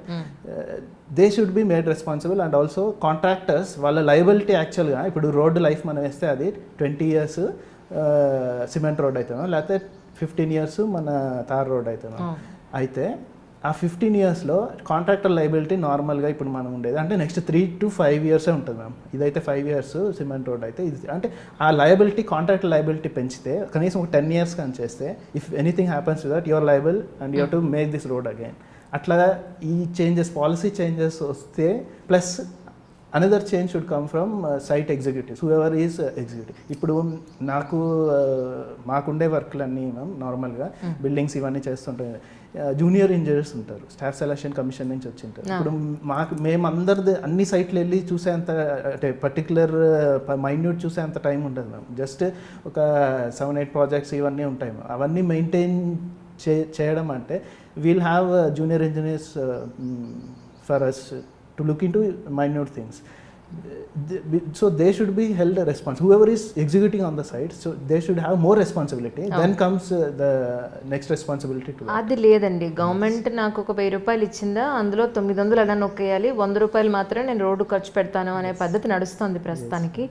they should be made responsible. And also contractors wala liability actually ga ipudu road life mana veste adi 20 years cement road aitano lathe 15 years mana tar road aitano aithe ఆ 15 yearsలో contractor liability నార్మల్గా ఇప్పుడు మనం ఉండేది అంటే next 3 to 5 years ఉంటుంది ma'am. ఇదైతే 5 years cement road అయితే ఇది, అంటే ఆ లయబిలిటీ కాంట్రాక్టర్ లైబిలిటీ పెంచితే కనీసం ఒక 10 years కానీ చేస్తే if anything happens to that your liable and you have to make this road again. అట్లా ఈ చేంజెస్, పాలసీ చేంజెస్ వస్తే plus another change should come from site executives, whoever is executive. ఇప్పుడు మాకుండే వర్క్లన్నీ ma'am నార్మల్గా buildings ఇవన్నీ చేస్తుంటాయి, junior engineers ఉంటారు, స్టాఫ్ సెలక్షన్ కమిషన్ నుంచి వచ్చింటారు. ఇప్పుడు మేమందరిది అన్ని సైట్లు వెళ్ళి చూసేంత, అంటే పర్టికులర్ మైన్యూట్ చూసేంత టైం ఉంటుంది మ్యామ్. జస్ట్ ఒక 7-8 ప్రాజెక్ట్స్ ఇవన్నీ ఉంటాయి మ్యామ్. అవన్నీ మెయింటైన్ చేయడం అంటే we'll have junior engineers for us to look into minute things. So they should be held responsible, whoever is executing on the site, so they should have more responsibility. Then comes the next responsibility to అది లేదండి. Government నాకు ఒక 1000 రూపాయలు ఇచ్చిందా అందులో 900 ఎలా నొక్కేయాలి, 100 రూపాయలు మాత్రమే నేను రోడ్డు ఖర్చు పెడతాను అనే పద్ధతి నడుస్తుంది ప్రస్తుతానికి.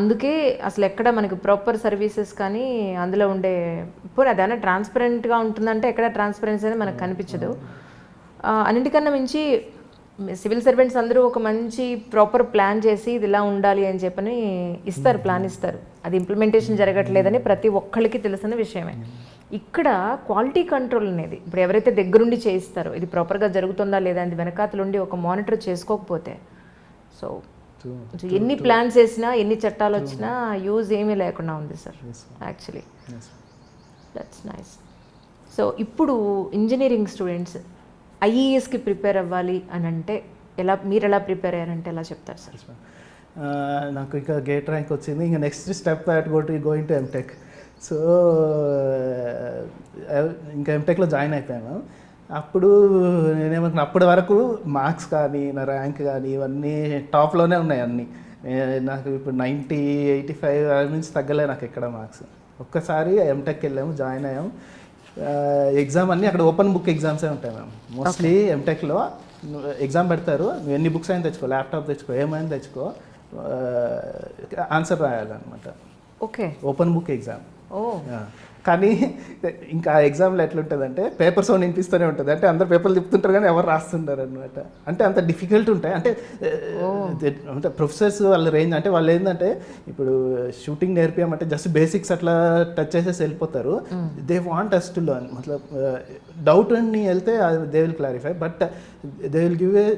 అందుకే అసలు ఎక్కడ మనకి ప్రాపర్ సర్వీసెస్ కానీ అందులో ఉండే పోనీ అదైనా ట్రాన్స్పరెంట్గా ఉంటుందంటే ఎక్కడ ట్రాన్స్పరెన్సీ అనేది మనకు కనిపించదు. అన్నింటికన్నా మించి సివిల్ సర్వెంట్స్ అందరూ ఒక మంచి ప్రాపర్ ప్లాన్ చేసి ఇది ఇలా ఉండాలి అని చెప్పని ఇస్తారు, ప్లాన్ ఇస్తారు. అది ఇంప్లిమెంటేషన్ జరగట్లేదని ప్రతి ఒక్కరికి తెలిసిన విషయమే. ఇక్కడ క్వాలిటీ కంట్రోల్ అనేది ఇప్పుడు ఎవరైతే దగ్గరుండి చేయిస్తారో ఇది ప్రాపర్గా జరుగుతుందా లేదా అని వెనకాతలుండి ఒక మానిటర్ చేసుకోకపోతే, సో ఎన్ని ప్లాన్స్ వేసినా ఎన్ని చట్టాలు వచ్చినా యూజ్ ఏమీ లేకుండా ఉంది sir actually. That's nice. So ఇప్పుడు ఇంజనీరింగ్ స్టూడెంట్స్ ఐఈఎస్కి ప్రిపేర్ అవ్వాలి అని అంటే మీరు ఎలా ప్రిపేర్ అయ్యారంటే ఎలా చెప్తారు సార్? నాకు ఇంకా గేట్ ర్యాంక్ వచ్చింది, ఇంకా next step at going to MTech. So ఇంకా ఎంటెక్లో జాయిన్ అయిపోయాను. అప్పుడు నేనేమనుకున్నా, అప్పటి వరకు మార్క్స్ కానీ నా ర్యాంక్ కానీ ఇవన్నీ టాప్లోనే ఉన్నాయి అన్నీ. నాకు ఇప్పుడు 90, 85 నుంచి తగ్గలే నాకు ఎక్కడ మార్క్స్. ఒక్కసారి ఎంటెక్ వెళ్ళాము, జాయిన్ అయ్యాము. ఎగ్జామ్ అన్నీ అక్కడ ఓపెన్ బుక్ ఎగ్జామ్సే ఉంటాయి మ్యామ్. మోస్ట్లీ ఎంటెక్లో ఎగ్జామ్ పెడతారు, నువ్వు ఎన్ని బుక్స్ అయినా తెచ్చుకో, ల్యాప్టాప్ తెచ్చుకో, ఏమైనా తెచ్చుకో, ఆన్సర్ రాయాలన్నమాట. Okay, open book exam. ఓ కానీ ఇంకా ఆ ఎగ్జామ్లో ఎట్లుంటుందంటే పేపర్ సౌండ్ వినిపిస్తూనే ఉంటుంది. అంటే అందరు పేపర్లు తిప్పుతుంటారు కానీ ఎవరు రాస్తుంటారు అనమాట. అంటే అంత డిఫికల్ట్ ఉంటాయి. అంటే అంటే ప్రొఫెసర్స్ వాళ్ళ రేంజ్, అంటే వాళ్ళు ఏంటంటే ఇప్పుడు షూటింగ్ నేర్పియమంటే జస్ట్ బేసిక్స్ అట్లా టచ్ చేసేసి వెళ్ళిపోతారు. They want us to learn. మతలబ్ డౌట్ అని వెళ్తే they will clarify, but they will give a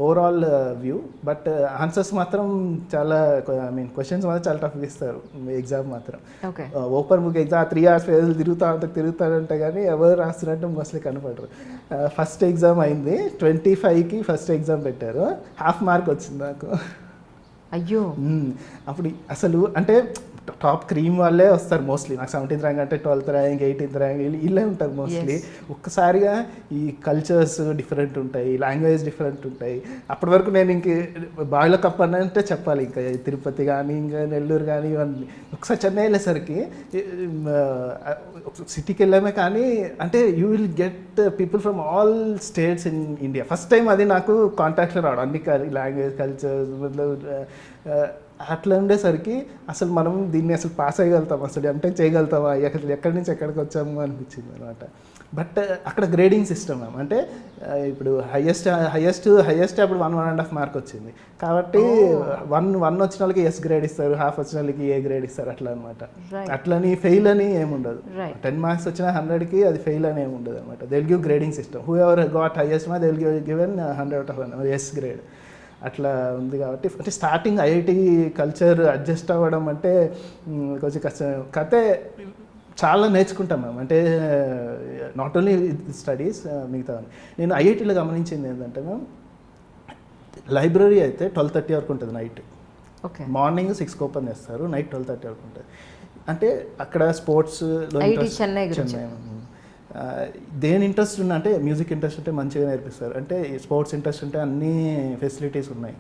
overall view. But answers మాత్రం చాలా, ఐ మీన్ క్వశ్చన్స్ మాత్రం చాలా టఫ్ ఇస్తారు ఎగ్జామ్ మాత్రం. ఓపెన్ బుక్ ఎగ్జామ్ 3 hours పేజీలు తిరుగుతారంటే కానీ ఎవరు రాస్తున్నట్టు మోస్ట్లీ కనపడరు. ఫస్ట్ ఎగ్జామ్ అయింది, 25కి ఫస్ట్ ఎగ్జామ్ పెట్టారు, 1/2 మార్క్ వచ్చింది నాకు. అయ్యో, అప్పుడు అసలు అంటే టాప్ క్రీమ్ వాళ్ళే వస్తారు మోస్ట్లీ. నాకు 17th ర్యాంక్ అంటే 12th ర్యాంక్, 18th ర్యాంక్ వీళ్ళే ఉంటారు మోస్ట్లీ. ఒక్కసారిగా ఈ కల్చర్స్ డిఫరెంట్ ఉంటాయి, లాంగ్వేజ్ డిఫరెంట్ ఉంటాయి. అప్పటి వరకు నేను ఇంక బావిలో కప్ అంటే చెప్పాలి, ఇంకా తిరుపతి కానీ ఇంకా నెల్లూరు కానీ ఇవన్నీ. ఒకసారి చెన్నై వెళ్ళేసరికి సిటీకి వెళ్ళామే కానీ అంటే you will get people from all states in India. First time అది నాకు కాంటాక్ట్లో రావడం, అన్ని లాంగ్వేజ్ కల్చర్స్ అట్లా ఉండేసరికి అసలు మనం దీన్ని అసలు పాస్ అయ్యగలుగుతాం, అసలు అంటే చేయగలుగుతామా, ఎక్కడి నుంచి ఎక్కడికి వచ్చాము అనిపించింది అనమాట. బట్ అక్కడ గ్రేడింగ్ సిస్టమ్ అంటే ఇప్పుడు హైయెస్ట్ అప్పుడు 1.5 మార్క్ వచ్చింది కాబట్టి 1 వచ్చిన వాళ్ళకి ఎస్ గ్రేడ్ ఇస్తారు, 1/2 వచ్చిన వాళ్ళకి ఏ గ్రేడ్ ఇస్తారు, అట్లా అనమాట. అట్లని ఫెయిల్ అని ఏముండదు. 10 మార్క్స్ వచ్చిన 100కి అది ఫెయిల్ అని ఏముండదు అనమాట. They will give grading system. Whoever got highest mark they will given 100 out of 100 S grade. అట్లా ఉంది కాబట్టి అంటే స్టార్టింగ్ ఐఐటి కల్చర్ అడ్జస్ట్ అవ్వడం అంటే కొంచెం కష్టం. కాకపోతే చాలా నేర్చుకుంటాం మేము. అంటే నాట్ ఓన్లీ స్టడీస్, మిగతా నేను ఐఐటీలో గమనించింది ఏంటంటే మ్యామ్, లైబ్రరీ అయితే 12:30 వరకు ఉంటుంది నైట్. మార్నింగ్ 6కి ఓపెన్ చేస్తారు, నైట్ 12:30 వరకు ఉంటుంది. అంటే అక్కడ స్పోర్ట్స్లో చెన్నై దేని ఇంట్రెస్ట్ ఉన్నా, అంటే మ్యూజిక్ ఇంట్రెస్ట్ ఉంటే మంచిగా నేర్పిస్తారు, అంటే స్పోర్ట్స్ ఇంట్రెస్ట్ ఉంటే అన్ని ఫెసిలిటీస్ ఉన్నాయి.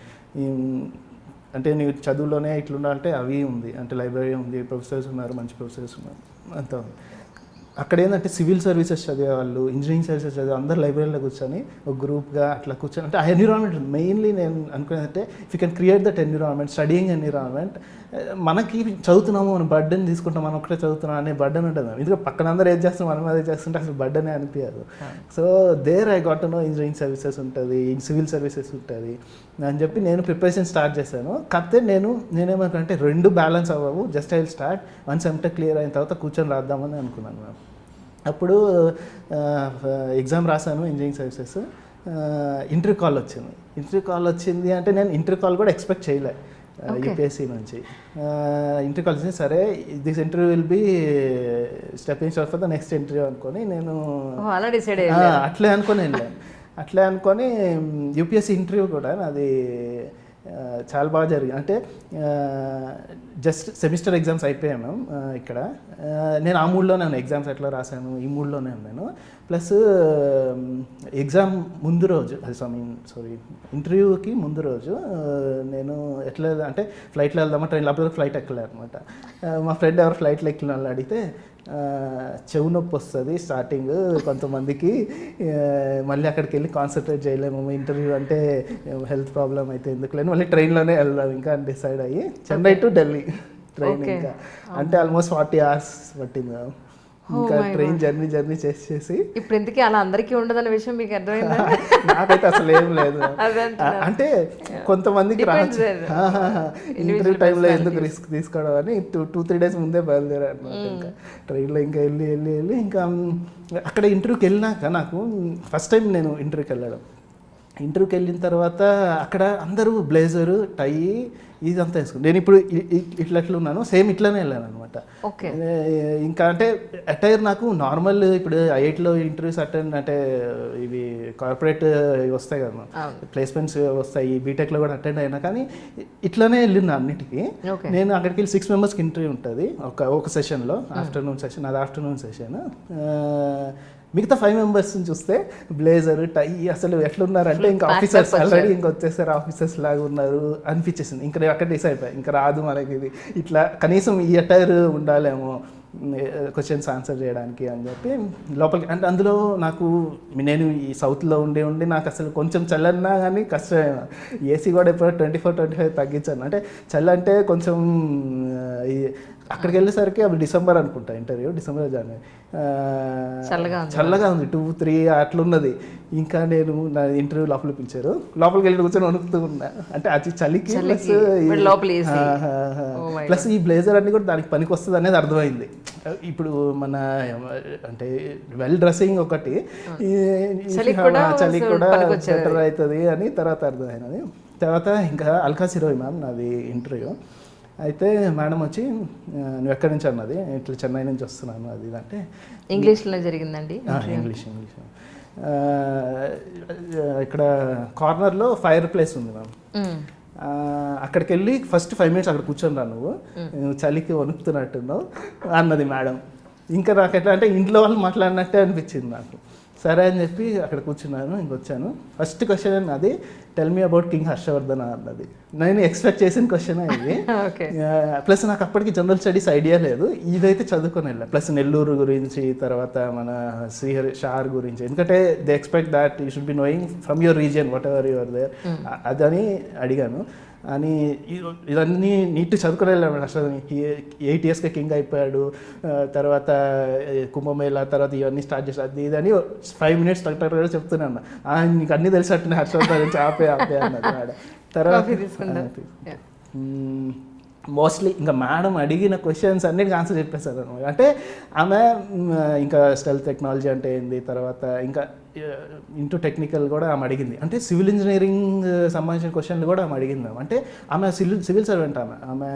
అంటే నీకు చదువులోనే ఇట్లుండాలంటే అవి ఉంది, అంటే లైబ్రరీ ఉంది, ప్రొఫెసర్స్ ఉన్నారు, మంచి ప్రొఫెసర్స్ ఉన్నారు, అంతా ఉంది. అక్కడ ఏంటంటే సివిల్ సర్వీసెస్ చదివే వాళ్ళు, ఇంజనీరింగ్ సర్వీసెస్ చదివే అందరు లైబ్రరీలో కూర్చొని ఒక గ్రూప్గా అట్లా కూర్చొని, అంటే ఆ ఎన్విరాన్మెంట్ మెయిన్లీ నేను అనుకునేదంటే if you can create that environment, studying environment. మనకి చదువుతున్నాము, మనం బర్డెన్ తీసుకుంటాం, మనం ఒకటే చదువుతున్నాం అనే బర్డెన్ ఉంటుంది. ఎందుకంటే పక్కన అందరూ ఏది చేస్తున్నాం, మనం అదే చేస్తుంటే అసలు బర్డెనే అనిపించదు. So there I got to know engineering services ఉంటుంది, సివిల్ సర్వీసెస్ ఉంటుంది అని చెప్పి నేను ప్రిపరేషన్ స్టార్ట్ చేశాను. కాకపోతే నేనేమంటే 2 బ్యాలెన్స్ అవ్వవు, just I will start once MTech clear అయిన తర్వాత కూర్చొని రాద్దామని అనుకున్నాను మ్యామ్. అప్పుడు ఎగ్జామ్ రాశాను ఇంజనీరింగ్ సర్వీసెస్. ఇంటర్వ్యూ కాల్ వచ్చింది అంటే నేను ఇంటర్వ్యూ కాల్ కూడా ఎక్స్పెక్ట్ చేయలే. యూపీఎస్సీ నుంచి ఇంటర్వ్యూ కాల్ వచ్చింది. సరే this interview will be stepping stone for the next interview అనుకొని నేను అట్లే అనుకొని యూపీఎస్సీ ఇంటర్వ్యూ కూడా నాది చాలా బాగా జరిగింది. అంటే జస్ట్ సెమిస్టర్ ఎగ్జామ్స్ అయిపోయాను మ్యామ్ ఇక్కడ. నేను ఆ మూడ్లోనే ఉన్నాను, ఎగ్జామ్స్ ఎట్లా రాశాను ఈ మూడ్లోనే ఉన్నాను. ప్లస్ ఎగ్జామ్ ముందు రోజు, ఇంటర్వ్యూకి ముందు రోజు నేను ఎట్లా అంటే ఫ్లైట్లో వెళ్దామా ట్రైన్లో, అప్పుడు ఫ్లైట్ ఎక్కలే అనమాట. మా ఫ్రెండ్ ఎవరు ఫ్లైట్లో ఎక్కిన వాళ్ళు అడిగితే చెవు నొప్పి వస్తుంది స్టార్టింగ్ కొంతమందికి, మళ్ళీ అక్కడికి వెళ్ళి కాన్సన్ట్రేట్ చేయలేము, ఇంటర్వ్యూ అంటే హెల్త్ ప్రాబ్లం అయితే ఎందుకు లేని మళ్ళీ ట్రైన్లోనే వెళ్దాం ఇంకా అని డిసైడ్ అయ్యి చెన్నై టు ఢిల్లీ ట్రైన్. ఇంకా అంటే ఆల్మోస్ట్ 40 hours పట్టింది ఇంకా ట్రైన్ జర్నీ చేసి. ఇప్పుడు ఎందుకు అలా అందరికీ ఉండదన్న విషయం మీకు అర్థమైందా? నాకైతే అసలు ఏం లేదు. అంటే కొంతమందికి రావచ్చు, ఇంటర్వ్యూ టైంలో ఎందుకు రిస్క్ తీసుకోవడం అని 2-3 days ముందే బయలుదేరారు అనమాట. ఇంకా ట్రైన్లో ఇంకా వెళ్ళి ఇంకా అక్కడ ఇంటర్వ్యూకి వెళ్ళినాక నాకు ఫస్ట్ టైం నేను ఇంటర్వ్యూకి వెళ్ళడం. ఇంటర్వ్యూకి వెళ్ళిన తర్వాత అక్కడ అందరూ బ్లేజరు టై ఇదంతా వేసుకుని నేను ఇప్పుడు ఇట్లా ఉన్నాను, సేమ్ ఇట్లానే వెళ్ళాను అనమాట. ఓకే. ఇంకా అంటే అటైర్ నాకు నార్మల్ ఇప్పుడు ఐఐటీలో ఇంటర్వ్యూస్ అటెండ్ అంటే ఇవి కార్పొరేట్ వస్తాయి కదా, ప్లేస్మెంట్స్ వస్తాయి, బీటెక్లో కూడా అటెండ్ అయినా, కానీ ఇట్లానే వెళ్ళిన అన్నిటికీ. నేను అక్కడికి వెళ్ళి 6 మెంబర్స్కి ఇంటర్వ్యూ ఉంటుంది ఒక సెషన్లో, ఆఫ్టర్నూన్ సెషన్, అది ఆఫ్టర్నూన్ సెషన్. మిగతా 5 మెంబర్స్ని చూస్తే బ్లేజర్ టై అసలు ఎట్లున్నారంటే ఇంకా ఆఫీసర్స్ ఆల్రెడీ ఇంకా వచ్చేసారు, ఆఫీసర్స్ లాగా ఉన్నారు అనిపించేసింది. ఇంకా నేను అక్కడ డిసైడ్ అయిపోయి ఇంకా రాదు మనకి ఇది, ఇట్లా కనీసం ఈ అటైర్ ఉండాలేమో క్వశ్చన్స్ ఆన్సర్ చేయడానికి అని చెప్పి లోపలికి. అంటే అందులో నాకు నేను ఈ సౌత్లో ఉండి నాకు అసలు కొంచెం చల్లన్నా కానీ కష్టమే. ఏసీ కూడా ఎప్పుడో 24-25 తగ్గించాను. అంటే చల్ల అంటే కొంచెం అక్కడికి వెళ్ళేసరికి అప్పుడు డిసెంబర్ అనుకుంటా ఇంటర్వ్యూ, డిసెంబర్ జాయిన్ చల్లగా ఉంది 2-3 అట్లున్నది. ఇంకా నేను నా ఇంటర్వ్యూ లోపల పిలిచారు, లోపలికి వెళ్ళి కూర్చొని వణుకుతూ ఉన్నా. అంటే అది చలికి ప్లస్ ఈ బ్లేజర్ అన్ని కూడా దానికి పనికి వస్తుంది అనేది అర్థమైంది. ఇప్పుడు మన అంటే వెల్ డ్రెస్సింగ్ ఒకటి, చలి కూడా బెటర్ అవుతుంది అని తర్వాత అర్థమైనది. తర్వాత ఇంకా అల్కాసిరోయ్ మ్యామ్ నాది ఇంటర్వ్యూ అయితే, మేడం వచ్చి నువ్వు ఎక్కడి నుంచి అన్నది, ఇట్లా చెన్నై నుంచి వస్తున్నాను అది అంటే ఇంగ్లీష్లో జరిగిందండి. ఇంగ్లీష్ ఇక్కడ కార్నర్లో ఫైర్ ప్లేస్ ఉంది మ్యామ్. అక్కడికి వెళ్ళి ఫస్ట్ 5 minutes అక్కడ కూర్చొని రా, నువ్వు చలికి వణుకుతున్నట్టున్నావు అన్నది మేడం. ఇంకా నాకు ఎట్లా అంటే ఇంట్లో వాళ్ళు మాట్లాడినట్టే అనిపించింది నాకు. సరే అని చెప్పి అక్కడ కూర్చున్నాను, ఇంకొచ్చాను. ఫస్ట్ క్వశ్చన్ అది, tell me about king Harshavardhan అన్నది. నేను ఎక్స్పెక్ట్ చేసిన క్వశ్చన్ ఇది. ప్లస్ నాకు అప్పటికి జనరల్ స్టడీస్ ఐడియా లేదు, ఇదైతే చదువుకొని వెళ్ళా. ప్లస్ నెల్లూరు గురించి, తర్వాత మన శ్రీహరి షార్ గురించి, ఎందుకంటే they expect that you should be knowing from your region whatever your there, అదని అడిగాను. అని ఇవన్నీ నీట్ చదువుకుని వెళ్ళాను. అసలు 8 yearsకే కింగ్ అయిపోయాడు, తర్వాత కుంభమేళా, తర్వాత ఇవన్నీ స్టార్ట్ చేసి అది ఇదని 5 minutes కూడా చెప్తున్నాను. నీకు అన్నీ తెలిసినట్టునే హర్షవర్ధన్ నుంచి ఆపే అన్నది మేడం. తర్వాత మోస్ట్లీ ఇంకా మేడం అడిగిన క్వశ్చన్స్ అన్నిటికీ ఆన్సర్ చెప్పేశారు అనమాట. అంటే ఆమె ఇంకా స్టెల్త్ టెక్నాలజీ అంటే ఏంది, తర్వాత ఇంకా ఇంటూ టెక్నికల్ కూడా ఆమె అడిగింది. అంటే సివిల్ ఇంజనీరింగ్ సంబంధించిన క్వశ్చన్లు కూడా ఆమె అడిగింది. అంటే ఆమె సివిల్ సర్వెంట్, ఆమె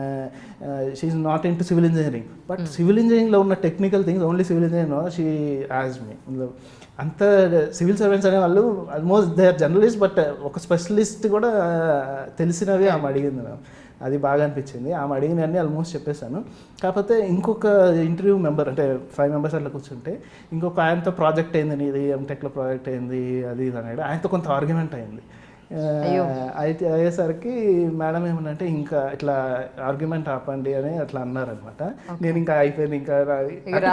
she's not into civil engineering, but civil ఇంజనీరింగ్లో ఉన్న technical things only civil engineering she as me. అంత సివిల్ సర్వెంట్స్ అనే వాళ్ళు almost they are journalist, but ఒక స్పెషలిస్ట్ కూడా తెలిసినవి ఆమె అడిగింది మ్యామ్. అది బాగా అనిపించింది. ఆమె అడిగినవన్నీ ఆల్మోస్ట్ చెప్పేశాను. కాకపోతే ఇంకొక ఇంటర్వ్యూ మెంబర్, అంటే 5 members అట్లా కూర్చుంటే, ఇంకొక ఆయనతో ప్రాజెక్ట్ అయింది, నీది ఎంటెక్లో ప్రాజెక్ట్ అయింది అది ఇది అనేది, ఆయనతో కొంత ఆర్గ్యుమెంట్ అయింది. అయితే అయ్యేసరికి మేడం ఏమన్నంటే ఇంకా ఇట్లా ఆర్గ్యుమెంట్ ఆపండి అని అట్లా అన్నారనమాట. నేను ఇంకా అయిపోయాను, ఇంకా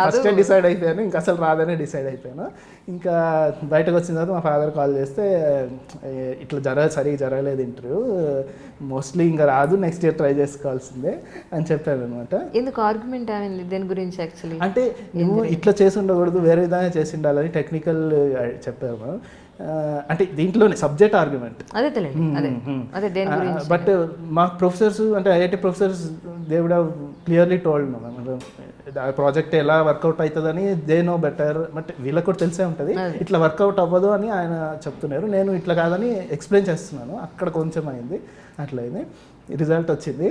ఫస్టే డిసైడ్ అయిపోయాను, ఇంకా అసలు రాదనే డిసైడ్ అయిపోయాను. ఇంకా బయటకు వచ్చిన తర్వాత మా ఫాదర్ కాల్ చేస్తే, ఇట్లా సరిగ్గా జరగలేదు ఇంటర్వ్యూ, మోస్ట్లీ ఇంకా రాదు, నెక్స్ట్ ఇయర్ ట్రై చేసుకోవాల్సిందే అని చెప్పాను అనమాట. ఎందుకు ఆర్గ్యుమెంట్ అయింది దేని గురించి? యాక్చువల్లీ అంటే నువ్వు ఇట్లా చేసి ఉండకూడదు, వేరే విధంగా చేసి ఉండాలని టెక్నికల్ చెప్పారు. అంటే దీంట్లోనే సబ్జెక్ట్ ఆర్గ్యుమెంట్ అదే తెలియదు, బట్ మా ప్రొఫెసర్స్ అంటే IIT professors they would have clearly told ఆ ప్రాజెక్ట్ ఎలా వర్కౌట్ అవుతుందని, దే నో బెటర్, బట్ వీళ్ళకి కూడా తెలిసే ఉంటుంది ఇట్లా వర్కౌట్ అవ్వదు అని ఆయన చెప్తున్నారు. నేను ఇట్లా కాదని ఎక్స్ప్లెయిన్ చేస్తున్నాను. అక్కడ కొంచెం అయింది, అట్లా అయింది. రిజల్ట్ వచ్చింది.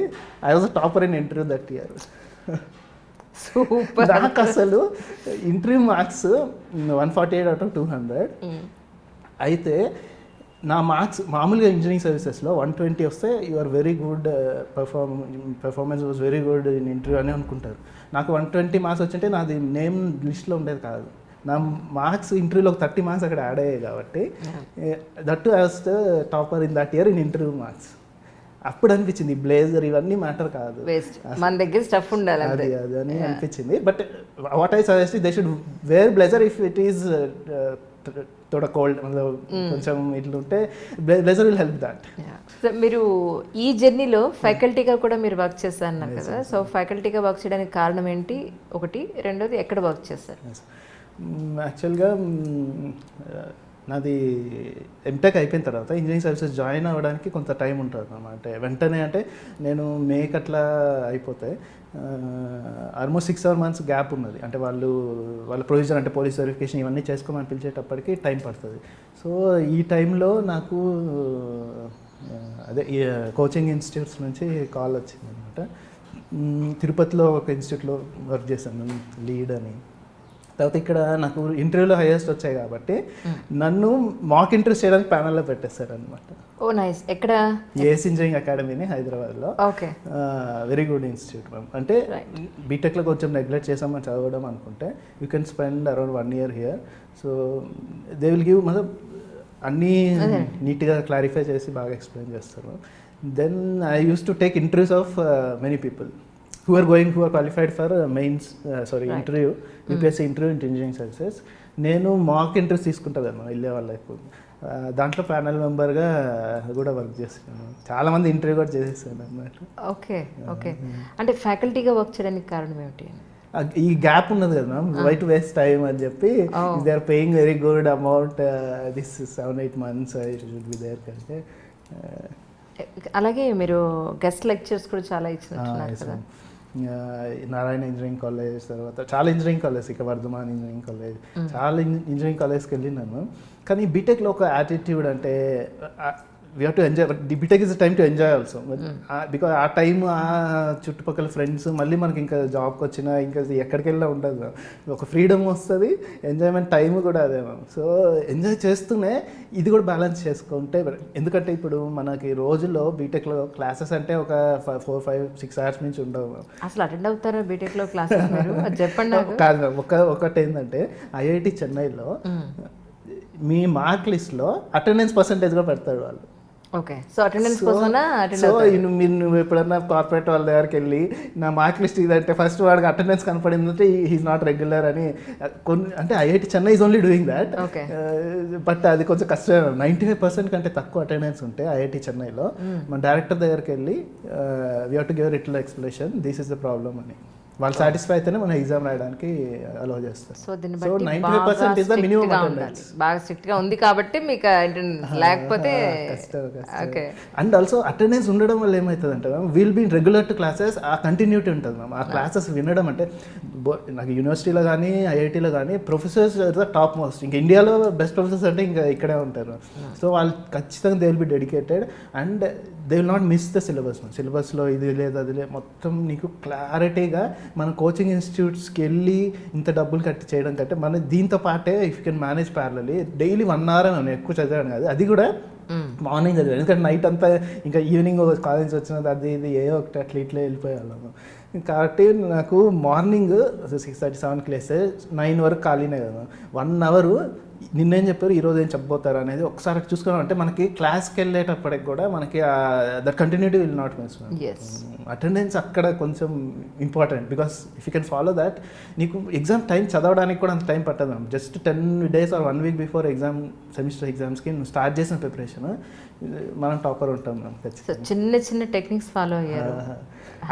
I was topper in interview that year. నాకు అసలు ఇంటర్వ్యూ మార్క్స్ 148 out of 200. అయితే నా మార్క్స్ మామూలుగా ఇంజనీరింగ్ సర్వీసెస్లో 120 వస్తే you are very good, performance was very good in interview అని అనుకుంటారు. నాకు 120 మార్క్స్ వచ్చింటే నాది నేమ్ లిస్ట్లో ఉండేది కాదు. నా మార్క్స్ ఇంటర్వ్యూలో 30 మార్క్స్ అక్కడ యాడ్ అయ్యాయి కాబట్టి, that to I was the topper in that year in interview marks. అప్పుడు అనిపించింది బ్లేజర్ ఇవన్నీ మ్యాటర్ కాదు, మన దగ్గర స్టఫ్ ఉండాలి అది అని అనిపించింది. But what I suggest they should wear blazer if it is తోడ కోల్డ్, కొంచెం ఇట్లా ఉంటే బ్లేజర్ విల్ హెల్ప్ దాట్. మీరు ఈ జర్నీలో ఫ్యాకల్టీగా కూడా మీరు వర్క్ చేస్తారు అన్నారు కదా, సో ఫ్యాకల్టీగా వర్క్ చేయడానికి కారణం ఏంటి? ఒకటి, రెండోది ఎక్కడ వర్క్ చేస్తారు? యాక్చువల్గా నాది ఎంటెక్ అయిపోయిన తర్వాత ఇంజనీరింగ్ సర్వీసెస్ జాయిన్ అవ్వడానికి కొంత టైం ఉంటుంది అన్నమాట. వెంటనే అంటే నేను మేకి అట్లా అయిపోతే ఆల్మోస్ట్ 6-7 months గ్యాప్ ఉన్నది. అంటే వాళ్ళ ప్రొవిజన్ అంటే పోలీస్ వెరిఫికేషన్ ఇవన్నీ చేసుకోమని పిలిచేటప్పటికి టైం పడుతుంది. సో ఈ టైంలో నాకు అదే కోచింగ్ ఇన్స్టిట్యూట్స్ నుంచి కాల్ వచ్చింది అనమాట. తిరుపతిలో ఒక ఇన్స్టిట్యూట్లో వర్క్ చేశాను లీడ్ అని. తర్వాత ఇక్కడ నాకు ఇంటర్వ్యూలో హైయెస్ట్ వచ్చాయి కాబట్టి నన్ను మాక్ ఇంటర్వ్యూస్ చేయడానికి ప్యానల్లో పెట్టేశారు అనమాట. Oh nice. ఎక్కడ? ఏఎస్ ఇంజనీరింగ్ అకాడమీని హైదరాబాద్లో. Okay, very good institute ma'am. అంటే బీటెక్లో కొంచెం నెగ్లెక్ట్ చేసామని చదవడం అనుకుంటే you can spend around 1 year here. So they will give मतलब అన్నీ నీట్గా క్లారిఫై చేసి బాగా ఎక్స్ప్లెయిన్ చేస్తారు. Then I use to take interviews of many people who are qualified for mains interview, UPSC interview in engineering services. నేను mock interviews తీసుకుంటాను వెళ్ళే వాళ్ళకు. దాంట్లో ప్యానల్ మెంబర్గా కూడా వర్క్ చేస్తున్నాను. చాలామంది ఇంటర్వ్యూ కూడా చేసేసాను అన్నమాట. Okay okay. అంటే ఫ్యాకల్టీగా వర్క్ చేయడానికి కారణం ఏమిటి? ఈ గ్యాప్ ఉన్నది కదా ma'am, why to waste time అని చెప్పి they are paying very good amount, this 7-8 months I should be there కంటే. అలాగే మీరు గెస్ట్ లెక్చర్స్ కూడా చాలా ఇచ్చినట్టున్నారు కదా. నారాయణ ఇంజనీరింగ్ కాలేజ్, తర్వాత చాలా ఇంజనీరింగ్ కాలేజ్, ఇక వర్ధమాన్ ఇంజనీరింగ్ కాలేజ్, చాలా ఇంజనీరింగ్ కాలేజ్కి వెళ్ళినాను. కానీ బీటెక్లో ఒక యాటిట్యూడ్ అంటే we have to enjoy. The BTech is the time to enjoy also, because ఆ టైం ఆ చుట్టుపక్కల ఫ్రెండ్స్ మళ్ళీ మనకి ఇంకా జాబ్కి వచ్చినా ఇంకా ఎక్కడికి వెళ్ళినా ఉండదు. ఒక ఫ్రీడమ్ వస్తుంది, ఎంజాయ్మెంట్ టైం కూడా అదే మ్యామ్. సో ఎంజాయ్ చేస్తూనే ఇది కూడా బ్యాలెన్స్ చేసుకుంటే, ఎందుకంటే ఇప్పుడు మనకి రోజుల్లో బీటెక్లో క్లాసెస్ అంటే ఒక 4-5-6 hours నుంచి ఉండవు మ్యామ్. అసలు అటెండ్ అవుతారా బీటెక్లో క్లాసెస్ మీరు? చెప్పండి. కాదు మ్యామ్, ఒకటి ఏంటంటే ఐఐటి చెన్నైలో మీ మార్క్ లిస్ట్లో అటెండెన్స్ పర్సంటేజ్ కూడా పెడతాడు వాళ్ళు. ఓకే. సో అటెండెన్స్ కోసమా? సో నువ్వు ఎప్పుడన్నా కార్పొరేట్ వాళ్ళ దగ్గరికి వెళ్ళి నా మార్క్ లిస్ట్ ఇదంటే ఫస్ట్ వాడికి అటెండెన్స్ కనపడిందంటే హీఈస్ నాట్ రెగ్యులర్ అని. కొన్ని అంటే IIT Chennai is only doing that. But అది కొంచెం కష్టం. 95% కంటే తక్కువ అటెండెన్స్ ఉంటే ఐఐటి చెన్నైలో మన డైరెక్టర్ దగ్గరికి వెళ్ళి we have to give written explanation, this is the problem అని. వాళ్ళు సాటిస్ఫై అయితేనే మనం ఎగ్జామ్ రాయడానికి అలో చేస్తారు. So 95% is the minimum attendance. బాగా స్ట్రిక్ట్ గా ఉంది కాబట్టి మీకు లేకపోతే ఓకే. అండ్ ఆల్సో అటెండెన్స్ ఉండడం వల్ల ఏమవుతుంది అంటే ma'am, will be regular to classes, ఆ కంటిన్యూటీ ఉంటుంది మ్యామ్. ఆ క్లాసెస్ వినడం అంటే నాకు యూనివర్సిటీలో కానీ ఐఐటీలో కానీ ప్రొఫెసర్స్ ద టాప్ మోస్ట్. ఇంకా ఇండియాలో బెస్ట్ ప్రొఫెసర్స్ అంటే ఇంకా ఇక్కడే ఉంటారు. సో వాళ్ళు ఖచ్చితంగా they will be dedicated and they will not miss the syllabus. సిలబస్లో ఇది లేదు అది లేదు, మొత్తం నీకు క్లారిటీగా మన కోచింగ్ ఇన్స్టిట్యూట్స్కి వెళ్ళి ఇంత డబ్బులు కట్టి చేయడం కంటే మన దీంతో పాటే if you can manage ప్యారలీ daily 1 hour నేను ఎక్కువ చదివాను కాదు, అది కూడా మార్నింగ్ చదివాను. ఎందుకంటే నైట్ అంతా ఇంకా ఈవినింగ్ కాలేజ్ వచ్చినది అది ఇది ఏ ఒకటి అట్లా ఇట్లా వెళ్ళిపోయేవాళ్ళము. కాబట్టి నాకు మార్నింగ్ 6:37 లేస్తే 9 వరకు ఖాళీనే కదా. 1 hour నిన్నేం చెప్పారు ఈరోజు ఏం చెప్పబోతారు అనేది ఒకసారి చూసుకున్నాం అంటే మనకి క్లాస్కి వెళ్ళేటప్పటికి కూడా మనకి that continuity will not miss. Attendance అక్కడ కొంచెం important, because if you can follow that నీకు ఎగ్జామ్ టైం చదవడానికి కూడా అంత టైం పట్టదు ma'am. Just 10 days or 1 week before exam, semester ఎగ్జామ్స్కి నువ్వు స్టార్ట్ చేసిన ప్రిపరేషన్ మనం టాపర్ ఉంటాం మ్యామ్. చిన్న చిన్న టెక్నిక్స్ ఫాలో అయ్యారు,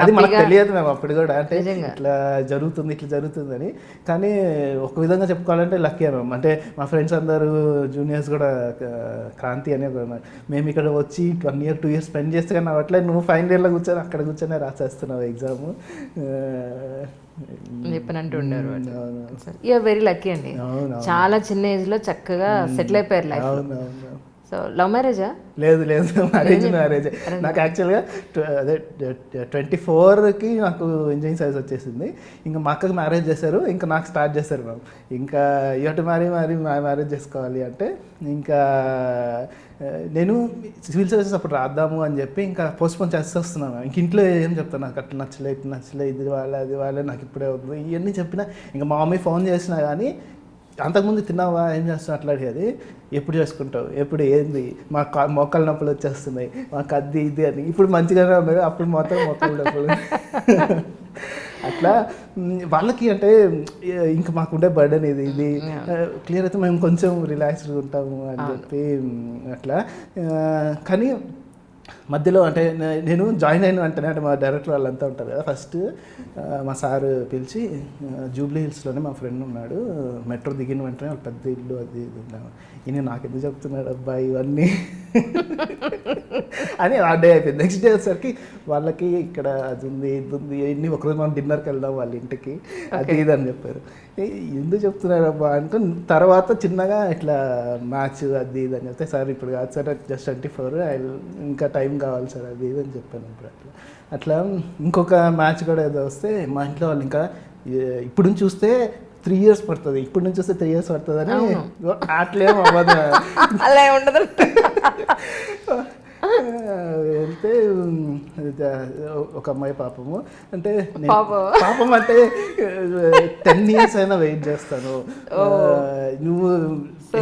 అది మనకు తెలియదు మేము అప్పుడు కూడా, అంటే ఇట్లా జరుగుతుంది అని. కానీ ఒక విధంగా చెప్పుకోవాలంటే లక్కీ మ్యామ్. అంటే మా ఫ్రెండ్స్ అందరూ జూనియర్స్ కూడా క్రాంతి అనే మేము ఇక్కడ వచ్చి 1 year 2 years స్పెండ్ చేస్తే కానీ అట్లే నువ్వు ఫైనల్ ఇయర్లో కూర్చొని అక్కడ కూర్చొని రాసేస్తున్నావు ఎగ్జామ్ చెప్పనంటూ ఉండేవారు. యూఆర్ వెరీ లక్కీ అండి. చాలా చిన్న ఏజ్లో చక్కగా సెటిల్ అయిపోయారు లైఫ్. సో లవ్ మ్యారేజా? లేదు మ్యారేజ్. నాకు యాక్చువల్గా అదే 24కి నాకు ఇంజనీరింగ్ సర్వీస్ వచ్చేసింది. ఇంకా మా అక్కకి మ్యారేజ్ చేశారు, ఇంకా నాకు స్టార్ట్ చేశారు మ్యామ్. ఇంకా ఇటు మ్యారేజ్ చేసుకోవాలి అంటే ఇంకా నేను సివిల్ సర్వీసెస్ అప్పుడు రాద్దాము అని చెప్పి ఇంకా పోస్ట్పోన్ చేస్తూ వస్తున్నాను. ఇంక ఇంట్లో ఏం చెప్తాను, నాకు అట్లా నచ్చలే ఇది వాళ్ళే నాకు ఇప్పుడే వద్దు ఇవన్నీ చెప్పినా. ఇంకా మా మమ్మీ ఫోన్ చేసినా కానీ అంతకుముందు తిన్నావా ఏం చేస్తావు అట్లా అడిగేది. ఎప్పుడు చేసుకుంటావు, ఎప్పుడు ఏంది, మా మోకాళ్ళ నొప్పులు వచ్చేస్తున్నాయి, మాకు అది ఇది అని. ఇప్పుడు మంచిగానే ఉన్నాయి, అప్పుడు మాత్రం మోకాళ్ళ నొప్పులు. అట్లా వాళ్ళకి అంటే ఇంకా మాకుండే బర్డెన్ ఇది క్లియర్ అయితే మేము కొంచెం రిలాక్స్డ్గా ఉంటాము అని చెప్పి అట్లా. కానీ మధ్యలో అంటే నేను జాయిన్ అయిన వెంటనే అంటే మా డైరెక్టర్ వాళ్ళంతా ఉంటారు కదా, ఫస్ట్ మా సారు పిలిచి జూబ్లీ హిల్స్లోనే మా ఫ్రెండ్ ఉన్నాడు, మెట్రో దిగిన వెంటనే వాళ్ళ పెద్ద ఇల్లు అది ఇది ఉన్నాను, ఈయన నాకు ఎందుకు చెప్తున్నాడు అబ్బాయి ఇవన్నీ అని ఆ డే అయిపోయింది. నెక్స్ట్ డే వచ్చేసరికి వాళ్ళకి ఇక్కడ అది ఉంది ఇది ఉంది ఇన్ని ఒకరోజు మనం డిన్నర్కి వెళ్దాం వాళ్ళ ఇంటికి అది ఇది అని చెప్పారు. ఎందుకు చెప్తున్నారు అబ్బా అనుకుని తర్వాత చిన్నగా ఇట్లా మ్యాచ్ అది ఇది అని చెప్తే సార్ ఇప్పుడు కాదు సార్ జస్ట్ 24 ఇంకా టైం కావాలి సార్ అది ఇది అని చెప్పాను. ఇప్పుడు అట్లా ఇంకొక మ్యాచ్ కూడా ఏదో వస్తే మా ఇంట్లో వాళ్ళు ఇంకా ఇప్పుడు నుంచి చూస్తే 3 years పడుతుంది, ఇప్పుడు నుంచి వస్తే 3 years పడుతుంది అని అట్లేం అవ్వదు అలా ఉండదు. వెళ్తే ఒక అమ్మాయి పాపము అంటే పాపం అంటే 10 years అయినా వెయిట్ చేస్తాను, నువ్వు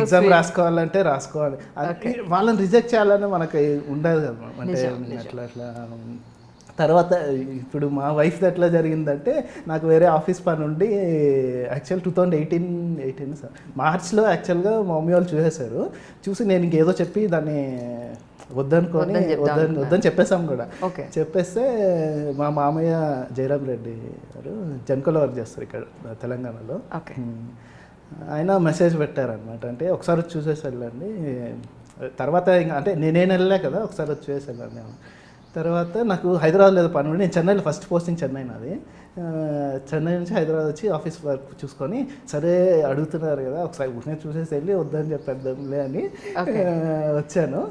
ఎగ్జామ్ రాసుకోవాలంటే రాసుకోవాలి, వాళ్ళని రిజెక్ట్ చేయాలని మనకి ఉండదు కదా. అంటే అట్లా తర్వాత ఇప్పుడు మా వైఫ్ ఎట్లా జరిగిందంటే నాకు వేరే ఆఫీస్ పని ఉండి యాక్చువల్ 2018 సార్ మార్చ్లో యాక్చువల్గా మా మమ్మీ వాళ్ళు చూసేశారు, చూసి నేను ఇంకేదో చెప్పి దాన్ని వద్దని చెప్పేసాం కూడా. చెప్పేస్తే మా మామయ్య జయరాం రెడ్డి గారు జన్కోలో వర్క్ చేస్తారు ఇక్కడ తెలంగాణలో, ఆయన మెసేజ్ పెట్టారనమాట, అంటే ఒకసారి వచ్చి చూసేసి వెళ్ళండి, తర్వాత ఇంకా అంటే నేనేం వెళ్ళలే కదా ఒకసారి వచ్చి చూసేసి వెళ్ళండి. తర్వాత నాకు హైదరాబాద్లో ఏదో పని ఉండి నేను చెన్నైలో ఫస్ట్ పోస్టింగ్ చెన్నై నాది, చెన్నై నుంచి హైదరాబాద్ వచ్చి ఆఫీస్ వర్క్ చూసుకొని సరే అడుగుతున్నారు కదా ఒకసారి ఊరినే చూసేసి వెళ్ళి వద్దని చెప్పేద్దాంలే అని వచ్చాను.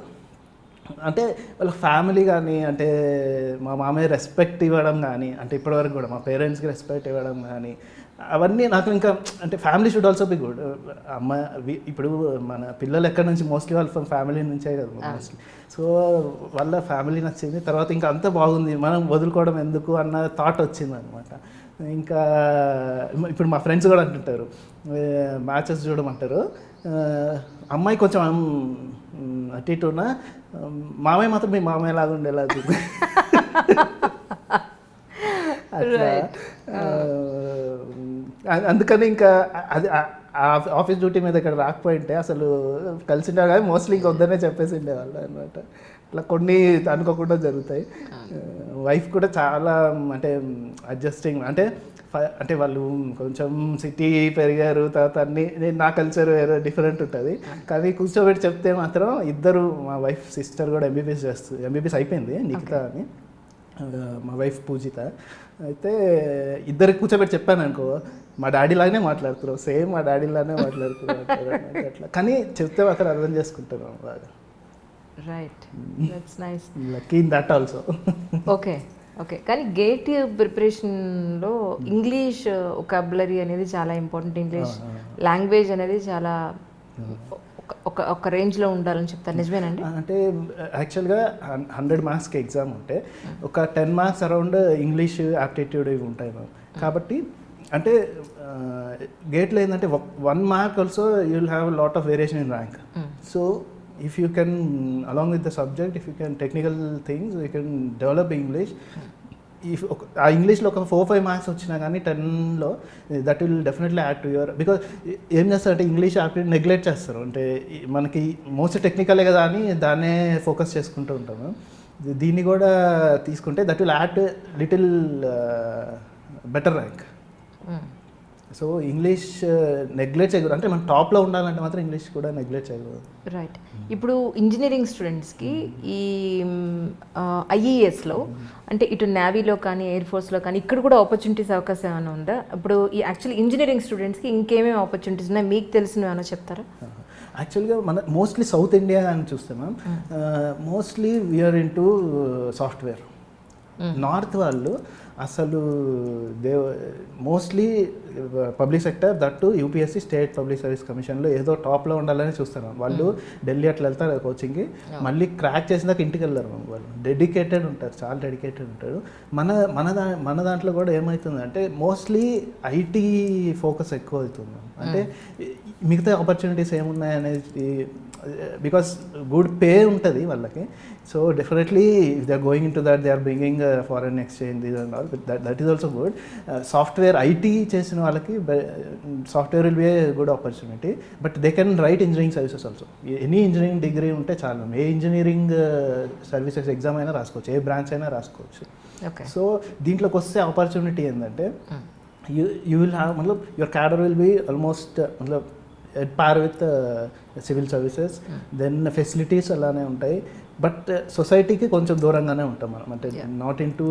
అంటే వాళ్ళ ఫ్యామిలీ కానీ అంటే మా మామయ్య రెస్పెక్ట్ ఇవ్వడం కానీ అంటే ఇప్పటివరకు కూడా మా పేరెంట్స్కి రెస్పెక్ట్ ఇవ్వడం కానీ అవన్నీ నాకు ఇంకా అంటే family should also be good. ఇప్పుడు మన పిల్లలు ఎక్కడి నుంచి మోస్ట్లీ వాళ్ళ ఫ్యామిలీ నుంచే కదా మోస్ట్లీ, సో వాళ్ళ ఫ్యామిలీ నచ్చింది. తర్వాత ఇంకా అంతా బాగుంది మనం వదులుకోవడం ఎందుకు అన్న థాట్ వచ్చింది అనమాట. ఇంకా ఇప్పుడు మా ఫ్రెండ్స్ కూడా అంటుంటారు మ్యాచెస్ చూడమంటారు, అమ్మాయి కొంచెం అటు ఇటున్నా మామయ్య మాత్రం మీ మామయ్య లాగా ఉండేలా అట్లా. అందుకని ఇంకా అది ఆఫీస్ డ్యూటీ మీద ఇక్కడ రాకపోయింటే అసలు కలిసిండే కానీ మోస్ట్లీ ఇంకా వద్దనే చెప్పేసి ఉండేవాళ్ళు అనమాట. అట్లా కొన్ని అనుకోకుండా జరుగుతాయి. వైఫ్ కూడా చాలా అంటే అడ్జస్టింగ్ అంటే వాళ్ళు కొంచెం సిటీ పెరిగారు, తర్వాత అన్నీ నా కల్చర్ వేరే డిఫరెంట్ ఉంటుంది, కానీ కూర్చోబెట్టి చెప్తే మాత్రం ఇద్దరు మా వైఫ్ సిస్టర్ కూడా ఎంబీబీఎస్ అయిపోయింది నిఖిత అని, మా వైఫ్ పూజిత, అయితే ఇద్దరికి కూర్చోబెట్టి చెప్పాను అనుకో మా డాడీ లాగానే మాట్లాడుతున్నావు, సేమ్ మా డాడీ లాగానే మాట్లాడుతున్నావు అట్లా, కానీ చెప్తే మాత్రం అర్థం చేసుకుంటున్నాం బాగా. Right, that's nice. Lucky in that also. Okay కానీ గేట్ ప్రిపరేషన్లో ఇంగ్లీష్ వొకాబులరీ అనేది చాలా ఇంపార్టెంట్, ఇంగ్లీష్ లాంగ్వేజ్ అనేది చాలా ఒక రేంజ్లో ఉండాలని చెప్తారు, నిజమేనండి? అంటే యాక్చువల్గా 100 మార్క్స్కి ఎగ్జామ్ ఉంటే ఒక 10 మార్క్స్ అరౌండ్ ఇంగ్లీష్ యాప్టిట్యూడ్ ఇవి ఉంటాయి మ్యామ్. కాబట్టి అంటే గేట్లో ఏంటంటే 1 mark also you will have lot of variation in rank. So if you can along with the subject if you can technical things you can develop English. if ఆ ఇంగ్లీష్లో ఒక 4-5 marks వచ్చినా కానీ 10లో that will definitely add to your, because ఏం చేస్తారంటే English aptitude neglect చేస్తారు, అంటే మనకి మోస్ట్ టెక్నికలే కదా అని దాన్నే ఫోకస్ చేసుకుంటూ ఉంటాము. దీన్ని కూడా తీసుకుంటే that will add little better rank. So English neglect చేయకూడదు, అంటే మనం టాప్లో ఉండాలంటే మాత్రం ఇంగ్లీష్ కూడా నెగ్లెక్ట్ చేయకూడదు. రైట్. ఇప్పుడు ఇంజనీరింగ్ స్టూడెంట్స్కి ఈ ఐఈఎస్లో అంటే ఇటు నేవీలో కానీ ఎయిర్ ఫోర్స్లో కానీ ఇక్కడ కూడా ఆపర్చునిటీస్ అవకాశం ఏమైనా ఉందా? ఇప్పుడు ఈ యాక్చువల్లీ ఇంజనీరింగ్ స్టూడెంట్స్కి ఇంకేమేమి ఆపర్చునిటీస్ ఉన్నాయి మీకు తెలిసినవి ఏమైనా చెప్తారా? యాక్చువల్గా మన మోస్ట్లీ సౌత్ ఇండియా అని చూస్తే ma'am mostly we are in to software. North వాళ్ళు అసలు mostly public sector that UPSC state public service కమిషన్లో ఏదో టాప్లో ఉండాలని చూస్తారు వాళ్ళు. ఢిల్లీ అట్లా వెళ్తారు కోచింగ్కి, మళ్ళీ క్రాక్ చేసినాక ఇంటికి వెళ్ళారు వాళ్ళు. డెడికేటెడ్ ఉంటారు, చాలా డెడికేటెడ్ ఉంటారు. మన దాంట్లో కూడా ఏమవుతుందంటే మోస్ట్లీ ఐటీ ఫోకస్ ఎక్కువ అవుతుంది. అంటే మిగతా ఆపర్చునిటీస్ ఏమున్నాయి అనేది బికాస్ గుడ్ పే ఉంటుంది వాళ్ళకి. So definitely if they are going into that, they are bringing foreign exchange and all, that is also good. Software IT చేసిన వాళ్ళకి software will be a good opportunity, but they can write engineering services also. Any engineering degree ఉంటే చాలు, ఏ engineering services exam అయినా రాసుకోవచ్చు, ఏ branch అయినా రాసుకోవచ్చు. So దీంట్లోకి వస్తే ఆపర్చునిటీ ఏంటంటే you will have matlab your cadre will be almost matlab at par with civil services. Then facilities అలానే ఉంటాయి, బట్ సొసైటీకి కొంచెం దూరంగానే ఉంటాం మనం, అంటే not in to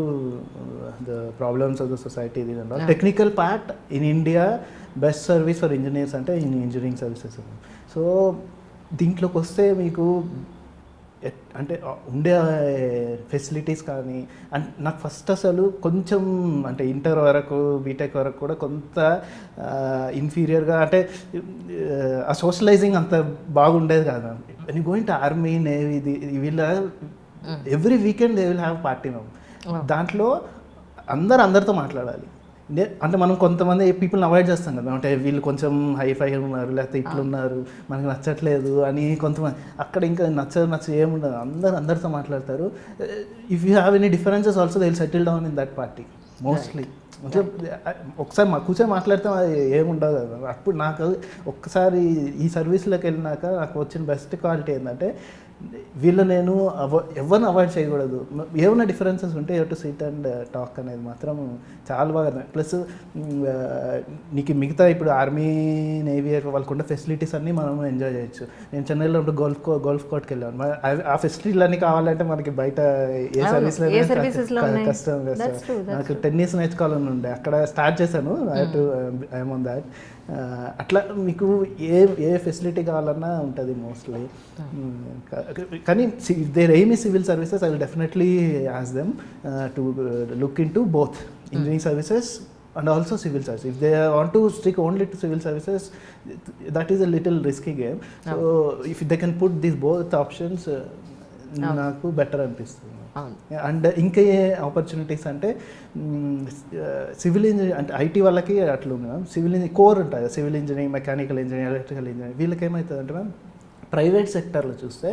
the problems of the society. Technical part in India best service for engineers అంటే in engineering services. So దీంట్లోకి వస్తే మీకు అంటే ఉండే ఫెసిలిటీస్ కానీ, అండ్ నాకు ఫస్ట్ అసలు కొంచెం అంటే ఇంటర్ వరకు బీటెక్ వరకు కూడా కొంత ఇన్ఫీరియర్గా, అంటే ఆ సోషలైజింగ్ అంత బాగుండేది కాదు ma'am. When you going to army, navy, వీళ్ళ every weekend they will have party ma'am. దాంట్లో అందరితో మాట్లాడాలి. అంటే మనం కొంతమంది పీపుల్ని అవాయిడ్ చేస్తాం కదా, అంటే వీళ్ళు కొంచెం హైఫై ఉన్నారు, లేకపోతే ఇట్లున్నారు, మనకు నచ్చట్లేదు అని కొంతమంది. అక్కడ ఇంకా నచ్చ ఏముండదు, అందరితో మాట్లాడతారు. If you have any differences also they will settle down in that party mostly. అంటే ఒకసారి కూర్చొని మాట్లాడితే ఏముండదు కదా. అప్పుడు నాకు ఒక్కసారి ఈ సర్వీస్లోకి వెళ్ళినాక నాకు వచ్చిన బెస్ట్ క్వాలిటీ ఏంటంటే, వీళ్ళు నేను ఎవరిని అవాయిడ్ చేయకూడదు. ఏమైనా డిఫరెన్సెస్ ఉంటే you to SIT and talk అనేది మాత్రం చాలా బాగా. ప్లస్ నీకు మిగతా ఇప్పుడు ఆర్మీ, నేవీ వాళ్ళకున్న ఫెసిలిటీస్ అన్నీ మనం ఎంజాయ్ చేయొచ్చు. నేను చెన్నైలో ఇప్పుడు గోల్ఫ్ కోర్ట్కి వెళ్ళాను. ఆ ఫెసిలిటీలు అన్నీ కావాలంటే మనకి బయట ఏ సర్వీస్లో కష్టం కదా. నాకు టెన్నిస్ నేర్చుకోవాలని ఉండే, అక్కడ స్టార్ట్ చేశాను. I'm on that. అట్లా మీకు ఏ ఫెసిలిటీ కావాలన్నా ఉంటుంది మోస్ట్లీ. కానీ if their aim is civil services, I will definitely ask them to look in to both engineering services and also civil service. If they want to stick only to civil services, that is a little risky game. So if they can put these both options, నాకు better అనిపిస్తుంది. And ఇంకా ఏ opportunities అంటే civil engineering అంటే IT వాళ్ళకి అట్లా ఉంది ma'am. Civil engineering core ఉంటుంది, civil engineering, mechanical engineering, electrical engineering. వీళ్ళకి ఏమవుతుంది అంటే మ్యామ్, ప్రైవేట్ సెక్టర్లో చూస్తే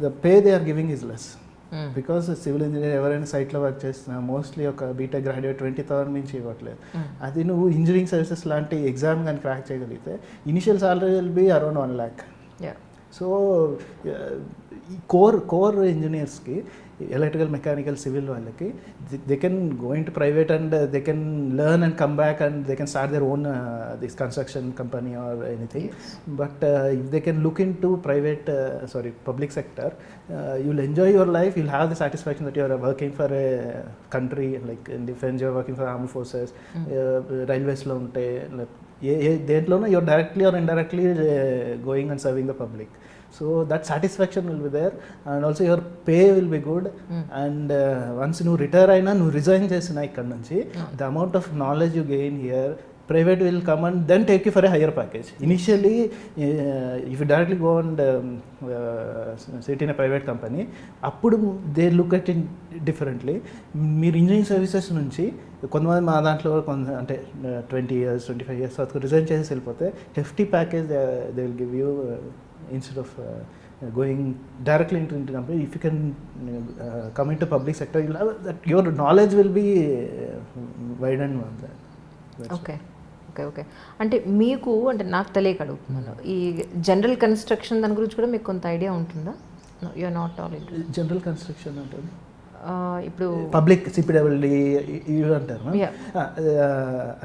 the pay they are giving is less. Because civil engineer ఎవరైనా సైట్లో వర్క్ చేస్తున్నా మోస్ట్లీ ఒక బీటెక్ గ్రాడ్యుయేట్ 20,000 నుంచి ఇవ్వట్లేదు. అది నువ్వు ఇంజనీరింగ్ సర్వీసెస్ లాంటి ఎగ్జామ్ కానీ క్రాక్ చేయగలిగితే initial salary will be around 1 lakh. So core ఇంజనీర్స్కి, ఎలక్ట్రికల్, మెకానికల్, సివిల్ వాళ్ళకి they can go in to private and they can learn and come back and they can start their own this construction company or anything. But if they can look in to public sector, you'll enjoy your life, you'll have the satisfaction that you are working for a country, like in defense you are working for armed forces, railways lo unte దేంట్లోనూ you're directly or indirectly going and serving the public. So that satisfaction will be there, and also your pay will be good. And once you retire అయినా, నువ్వు resign చేసినా ఇక్కడ నుంచి, the amount of knowledge you gain here, private will come and then take you for a higher package. Initially, if you directly go and sit in a private company, appudu they look at it differently. మీరు engineering services నుంచి కొంతమంది మా దాంట్లో అంటే 20 years 25 years వరకు resign చేసి వెళ్ళిపోతే hefty package they will give you instead of going directly into company. If you can come into public sector, you'll have that, your knowledge will be widened on that. Okay. అంటే మీకు, అంటే నాకు తెలియక అడుగుతున్నాను, ఈ general construction దాని గురించి కూడా మీకు కొంత ఐడియా ఉంటుందా? You're not all into general construction అంటే ఇప్పుడు పబ్లిక్ సిపిడబ్ల్యూడి ఇవి అంటారు.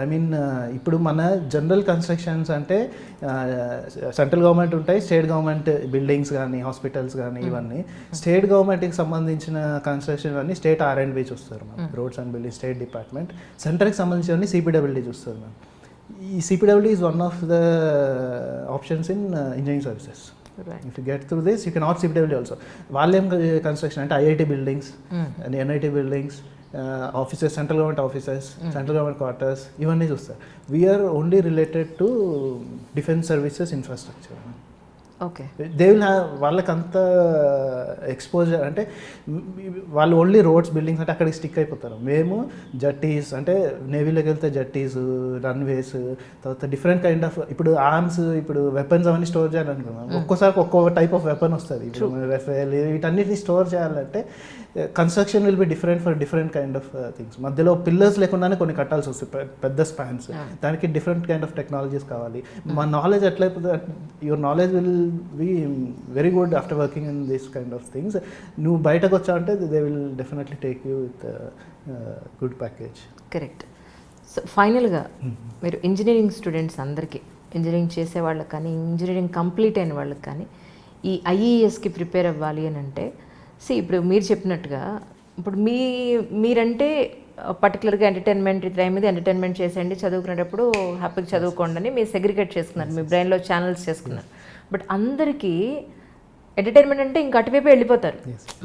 ఐ మీన్ ఇప్పుడు మన జనరల్ కన్స్ట్రక్షన్స్ అంటే సెంట్రల్ గవర్నమెంట్ ఉంటాయి, స్టేట్ గవర్నమెంట్ బిల్డింగ్స్ కానీ, హాస్పిటల్స్ కానీ, ఇవన్నీ స్టేట్ గవర్నమెంట్కి సంబంధించిన కన్స్ట్రక్షన్ అన్నీ స్టేట్ R&B చూస్తారు ma'am, roads and building state department. సెంటర్కి సంబంధించిన సిపిడబ్ల్యూడి చూస్తారు మ్యామ్. ఈ CPWD is one of the options in engineering services. If you get through this, you can opt CPW also. Volume construction అంటే IIT buildings and NIT buildings, offices, central government offices, central government quarters, ఇవన్నీ చూస్తారు. We are only related to defense services infrastructure. Okay. They will have వాళ్ళకంత exposure అంటే వాళ్ళు only roads buildings అంటే అక్కడికి stick అయిపోతారు. మేము జట్టీస్ అంటే నేవీలోకి వెళ్తే జట్టీస్, రన్వేస్, తర్వాత డిఫరెంట్ కైండ్ ఆఫ్ ఇప్పుడు ఆర్మ్స్, ఇప్పుడు వెపన్స్ అవన్నీ స్టోర్ చేయాలనుకున్నాం. ఒక్కోసారి ఒక్కో టైప్ ఆఫ్ వెపన్ వస్తుంది. ఇప్పుడు రఫేల్ వీటన్నిటిని స్టోర్ చేయాలంటే construction will be different for different kind of things. మధ్యలో పిల్లర్స్ లేకుండానే కొన్ని కట్టాల్సి వస్తుంది, పెద్ద స్పాన్స్. దానికి డిఫరెంట్ కైండ్ ఆఫ్ టెక్నాలజీస్ కావాలి. మా నాలెడ్జ్ ఎట్లయిపోతుంది, your knowledge will be very good after working in this kind of things. నువ్వు బయటకు వచ్చావంటే they will definitely take you with good package. Correct. So ఫైనల్గా మీరు ఇంజనీరింగ్ స్టూడెంట్స్ అందరికీ, ఇంజనీరింగ్ చేసే వాళ్ళకి కానీ ఇంజనీరింగ్ కంప్లీట్ అయిన వాళ్ళకి కానీ ఈ ఐఈఎస్కి ప్రిపేర్ అవ్వాలి అని అంటే, ఇప్పుడు మీరు చెప్పినట్టుగా ఇప్పుడు మీరంటే పర్టికులర్గా ఎంటర్టైన్మెంట్ టైం మీద ఎంటర్టైన్మెంట్ చేసేయండి, చదువుకునేటప్పుడు హ్యాపీగా చదువుకోండి అని మీరు సెగ్రిగేట్ చేసుకున్నారు, మీ బ్రెయిన్లో ఛానల్స్ చేసుకున్నారు. బట్ అందరికీ ఎంటర్టైన్మెంట్ అంటే ఇంక అటువైపు వెళ్ళిపోతారు.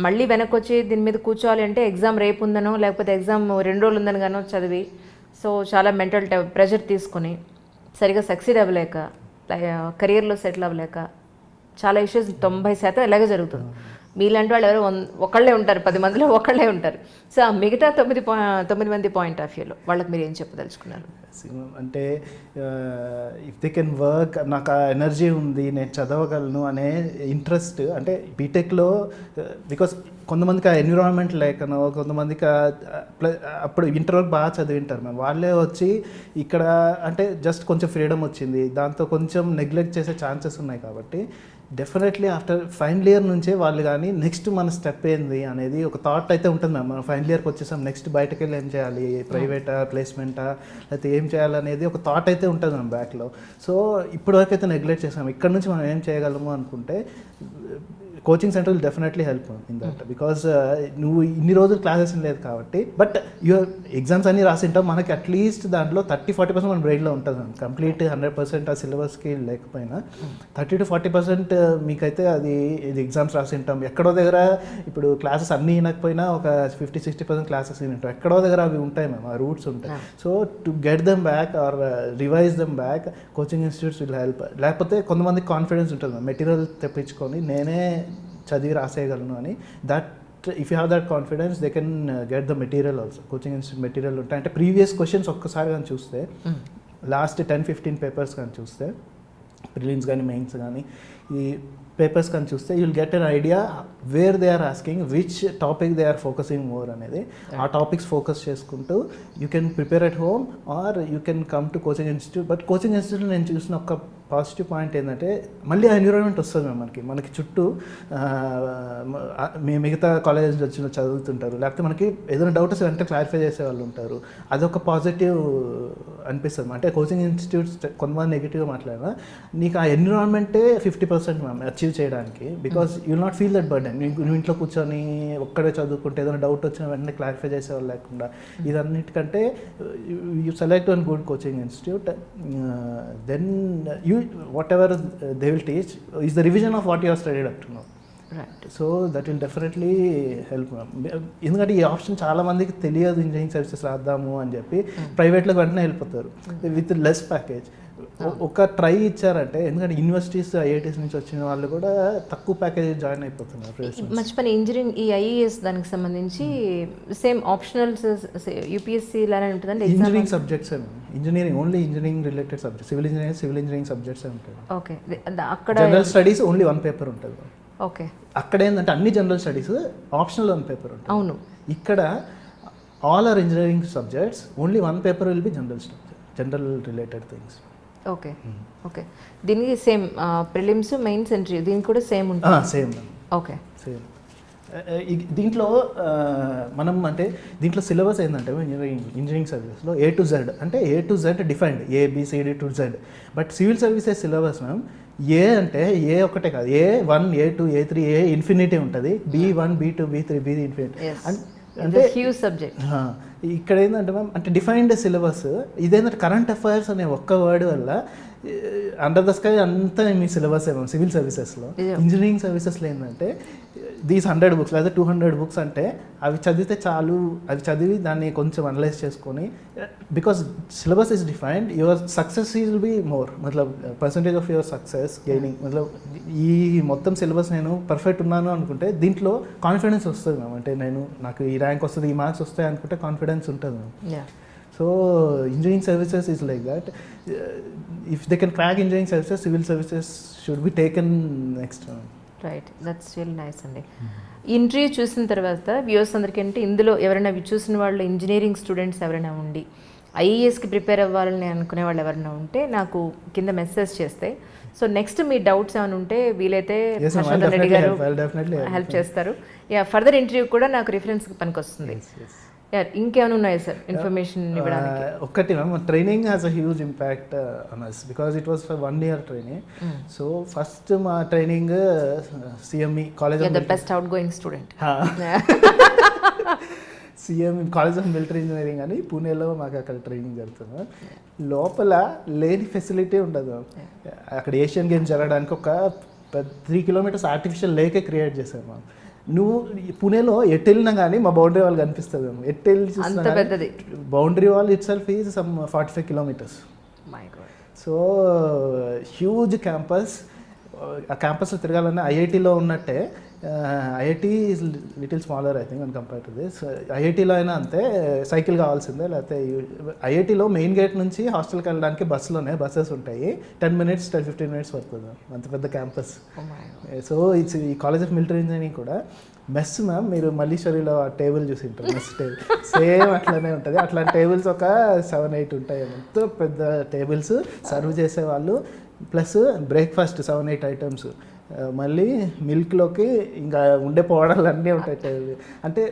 మళ్ళీ వెనక్కి వచ్చి దీని మీద కూర్చోవాలి అంటే ఎగ్జామ్ రేపు ఉందనో లేకపోతే ఎగ్జామ్ 2 రోజులు ఉందని గానో చదివి, సో చాలా మెంటల్ ప్రెషర్ తీసుకొని సరిగా సక్సీడ్ అవ్వలేక, కెరియర్లో సెటిల్ అవ్వలేక చాలా ఇష్యూస్ 90% ఇలాగే జరుగుతుంది. మీలాంటి వాళ్ళు ఎవరో ఒకళ్ళే ఉంటారు, 10 మందిలో ఒకళ్ళే ఉంటారు. సో ఆ మిగతా 9 మంది పాయింట్ ఆఫ్ వ్యూలో వాళ్ళకి మీరు ఏం చెప్పదలుచుకున్నారు? అంటే ఇఫ్ దే కెన్ వర్క్, నాకు ఆ ఎనర్జీ ఉంది, నేను చదవగలను అనే ఇంట్రెస్ట్ అంటే బీటెక్లో, బికాస్ కొంతమందికి ఆ ఎన్విరాన్మెంట్ లేకనో, కొంతమందికి అప్పుడు ఇంటర్ వరకు బాగా చదివింటారు మేము, వాళ్ళే వచ్చి ఇక్కడ అంటే జస్ట్ కొంచెం ఫ్రీడమ్ వచ్చింది, దాంతో కొంచెం నెగ్లెక్ట్ చేసే ఛాన్సెస్ ఉన్నాయి. కాబట్టి డెఫినెట్లీ ఆఫ్టర్ ఫైనల్ ఇయర్ నుంచే వాళ్ళు కానీ నెక్స్ట్ మన స్టెప్ ఏంది అనేది ఒక థాట్ అయితే ఉంటుంది మ్యామ్. మనం ఫైనల్ ఇయర్కి వచ్చేసాం, నెక్స్ట్ బయటకు వెళ్ళి ఏం చేయాలి, ప్రైవేటా ప్లేస్మెంటా లేకపోతే ఏం చేయాలనేది ఒక థాట్ అయితే ఉంటుంది మ్యామ్ బ్యాక్లో. సో ఇప్పటివరకు అయితే నెగ్లెక్ట్ చేసాం, ఇక్కడ నుంచి మనం ఏం చేయగలము అనుకుంటే coaching centre will definitely help in that. Because నువ్వు ఇన్ని రోజులు క్లాసెస్ లేదు కాబట్టి, బట్ యువర్ ఎగ్జామ్స్ అన్నీ రాసింటావు, మనకి అట్లీస్ట్ దాంట్లో 30-40% మన బ్రెయిన్లో ఉంటుంది. కంప్లీట్ 100% ఆ సిలబస్కి లేకపోయినా 30-40% మీకైతే అది ఎగ్జామ్స్ రాసింటాం. ఎక్కడో దగ్గర ఇప్పుడు క్లాసెస్ అన్నీ వినకపోయినా ఒక 50-60% క్లాసెస్ వింటాం, ఎక్కడో దగ్గర అవి ఉంటాయి మేము, ఆ రూట్స్ ఉంటాయి. So to get them back or revise them back, coaching institutes will help. లేకపోతే కొంతమందికి కాన్ఫిడెన్స్ ఉంటుంది, మెటీరియల్ తెప్పించుకొని నేనే చదివి రాసేయగలను అని. That if you have that confidence they can get the material also. Coaching institute material ఉంటాయి. అంటే ప్రీవియస్ క్వశ్చన్స్ ఒక్కసారి కానీ చూస్తే, లాస్ట్ 10-15 పేపర్స్ కానీ చూస్తే, ప్రిలిమ్స్ కానీ మెయిన్స్ కానీ ఈ పేపర్స్ కానీ చూస్తే you will get an idea where they are asking, which topic they are focusing more అనేది. ఆ టాపిక్స్ ఫోకస్ చేసుకుంటూ you can prepare at home or you can come to coaching institute. But coaching ఇన్స్టిట్యూట్లో నేను చూసిన ఒక positive point ఏంటంటే మళ్ళీ ఆ ఎన్విరాన్మెంట్ వస్తుంది మనకి చుట్టూ మిగతా కాలేజెస్ వచ్చిన చదువుతుంటారు, లేకపోతే మనకి ఏదైనా డౌట్ వస్తే వెంటనే క్లారిఫై చేసే వాళ్ళు ఉంటారు. అదొక పాజిటివ్ అనిపిస్తుంది. అంటే కోచింగ్ ఇన్స్టిట్యూట్స్ కొంతమంది నెగిటివ్గా మాట్లాడినా నీకు ఆ ఎన్విరాన్మెంటే 50% మ్యామ్ అచీవ్ చేయడానికి. Because you will not feel that burden. నువ్వు ఇంట్లో కూర్చొని ఒక్కడే చదువుకుంటే ఏదైనా డౌట్ వచ్చినా వెంటనే క్లారిఫై చేసేవాళ్ళు లేకుండా, ఇదన్నిటికంటే you select one good coaching institute, then you whatever they will teach is the revision of what you have studied up to now. Right. So that will definitely help. ఎందుకంటే ఈ option చాలా మందికి తెలియదు, engineering services రాద్దాము అని చెప్పి ప్రైవేట్లోకి వెంటనే వెళ్ళిపోతారు with less package. ఒక ట్రై ఇచ్చారంటే, ఎందుకంటే యూనివర్సిటీస్ ఐఐటీస్ నుంచి వచ్చిన వాళ్ళు కూడా తక్కువ ప్యాకేజ్ జాయిన్ అయిపోతున్నారు. మర్చిపోయిన ఇంజనీరింగ్ ఈ ఐఈఎస్ దానికి సంబంధించి సేమ్ ఆప్షనల్స్ యూపీఎస్సీ లానే ఉంటుందండి. Engineering subjects engineering only engineering related subjects, civil engineering subjects ఉంటాయి. ఓకే. అక్కడ జనరల్ స్టడీస్ ఓన్లీ 1 పేపర్ ఉంటుంది. ఓకే. అక్కడ ఏంటంటే అన్ని జనరల్ స్టడీస్ ఆప్షనల్ 1 పేపర్ ఉంటుంది. అవును. ఇక్కడ all are engineering subjects, only 1 paper will be general related things. Okay. Okay. దీనికి సేమ్ ప్రిలిమ్స్ మెయిన్స్ ఎంట్రీ దీనికి కూడా సేమ్ ఉంటుంది. సేమ్. ఓకే. సేమ్. దీంట్లో మనం అంటే దీంట్లో సిలబస్ ఏంటంటే ఇంజనీరింగ్ సర్వీసెస్లో A to Z అంటే A to Z defined, ABCD to Z. But civil services syllabus ma'am ఏ అంటే ఏ ఒకటే కాదు, A1 A2 A3 A infinity ఉంటుంది, B1 B2 B3 B infinity. అంటే హ్యూజ్ సబ్జెక్ట్. ఇక్కడ ఏంటంటే మ్యామ్ అంటే డిఫైన్డ్ సిలబస్. ఇదేంటంటే కరెంట్ అఫైర్స్ అనే ఒక్క వర్డ్ వల్ల అండర్ ద స్కై అంతా మీ సిలబస్ ఏమో సివిల్ సర్వీసెస్లో. ఇంజనీరింగ్ సర్వీసెస్లో ఏంటంటే దీస్ 100 బుక్స్ లేదా 200 బుక్స్ అంటే అవి చదివితే చాలు, అవి చదివి దాన్ని కొంచెం అనలైజ్ చేసుకొని, because syllabus is defined, your success will be more, మతలబ్ percentage of your success gaining, మతలబ్ ఈ మొత్తం సిలబస్ నేను పర్ఫెక్ట్ ఉన్నాను అనుకుంటే దీంట్లో కాన్ఫిడెన్స్ వస్తుంది మ్యామ్. అంటే నాకు ఈ ర్యాంక్ వస్తుంది, ఈ మార్క్స్ వస్తాయి అనుకుంటే కాన్ఫిడెన్స్ ఉంటుంది ma'am. So engineering services is like that. If they can crack engineering services, civil services should be taken next. Right, that's real nice అండి. ఇంటర్వ్యూ చూసిన తర్వాత వ్యూవర్స్ అందరికంటే ఇందులో ఎవరైనా చూసిన వాళ్ళు ఇంజనీరింగ్ స్టూడెంట్స్ ఎవరైనా ఉండి ఐఏఎస్కి ప్రిపేర్ అవ్వాలని అనుకునే వాళ్ళు ఎవరైనా ఉంటే నాకు కింద మెసేజ్ చేస్తే, సో నెక్స్ట్ మీ డౌట్స్ ఏమైనా ఉంటే వీలైతే హర్షవర్ధన్ రెడ్డి గారు హెల్ప్ చేస్తారు. ఫర్దర్ ఇంటర్వ్యూ కూడా నాకు రిఫరెన్స్ పనికి వస్తుంది. ఇంకేమైనా ఉన్నాయి సార్ ఇన్ఫర్మేషన్ ఇవ్వడానికి? ఒకటి ma'am, training has a huge impact on us because it was for 1 year training. So first మా training CME college of the best outgoing student CME college of military engineering అని పూణేలో మాకు అక్కడ training జరుగుతుంది. లోపల లేని facility ఉండదు. అక్కడ ఏషియన్ గేమ్స్ జరగడానికి ఒక 3 kilometers ఆర్టిఫిషియల్ లేకే క్రియేట్ చేశారు మ్యామ్. నువ్వు పూణేలో ఎటు వెళ్ళినా కానీ మా బౌండరీ వాల్ కనిపిస్తుంది. ఎటు వెళ్ళి చూసినా boundary wall itself is some 45 kilometers. So huge campus. ఆ క్యాంపస్లో తిరగాలన్నా ఐఐటీలో ఉన్నట్టే. IIT is little smaller I think and compare to this. ఐఐటీలో అయినా అంతే, సైకిల్ కావాల్సిందే. లేకపోతే ఐఐటీలో మెయిన్ గేట్ నుంచి హాస్టల్కి వెళ్ళడానికి బస్సెస్ ఉంటాయి. 10 minutes 10-15 minutes పడుతుంది, అంత పెద్ద క్యాంపస్. సో ఇట్స్ ఈ కాలేజ్ ఆఫ్ మిలిటరీ ఇంజనీరింగ్ కూడా మెస్ మ్యామ్. మీరు మల్లీశ్వరిలో ఆ టేబుల్ చూసి ఉంటారు, మెస్ టేబుల్ సేమ్ అట్లనే ఉంటుంది. అట్లాంటి టేబుల్స్ ఒక 7-8 ఉంటాయి. ఎంతో పెద్ద టేబుల్స్, సర్వ్ చేసేవాళ్ళు, ప్లస్ బ్రేక్ఫాస్ట్ 7-8 items, మళ్ళీ మిల్క్లోకి ఇంకా ఉండే పౌడర్లు అన్నీ ఉంటాయి. అంటే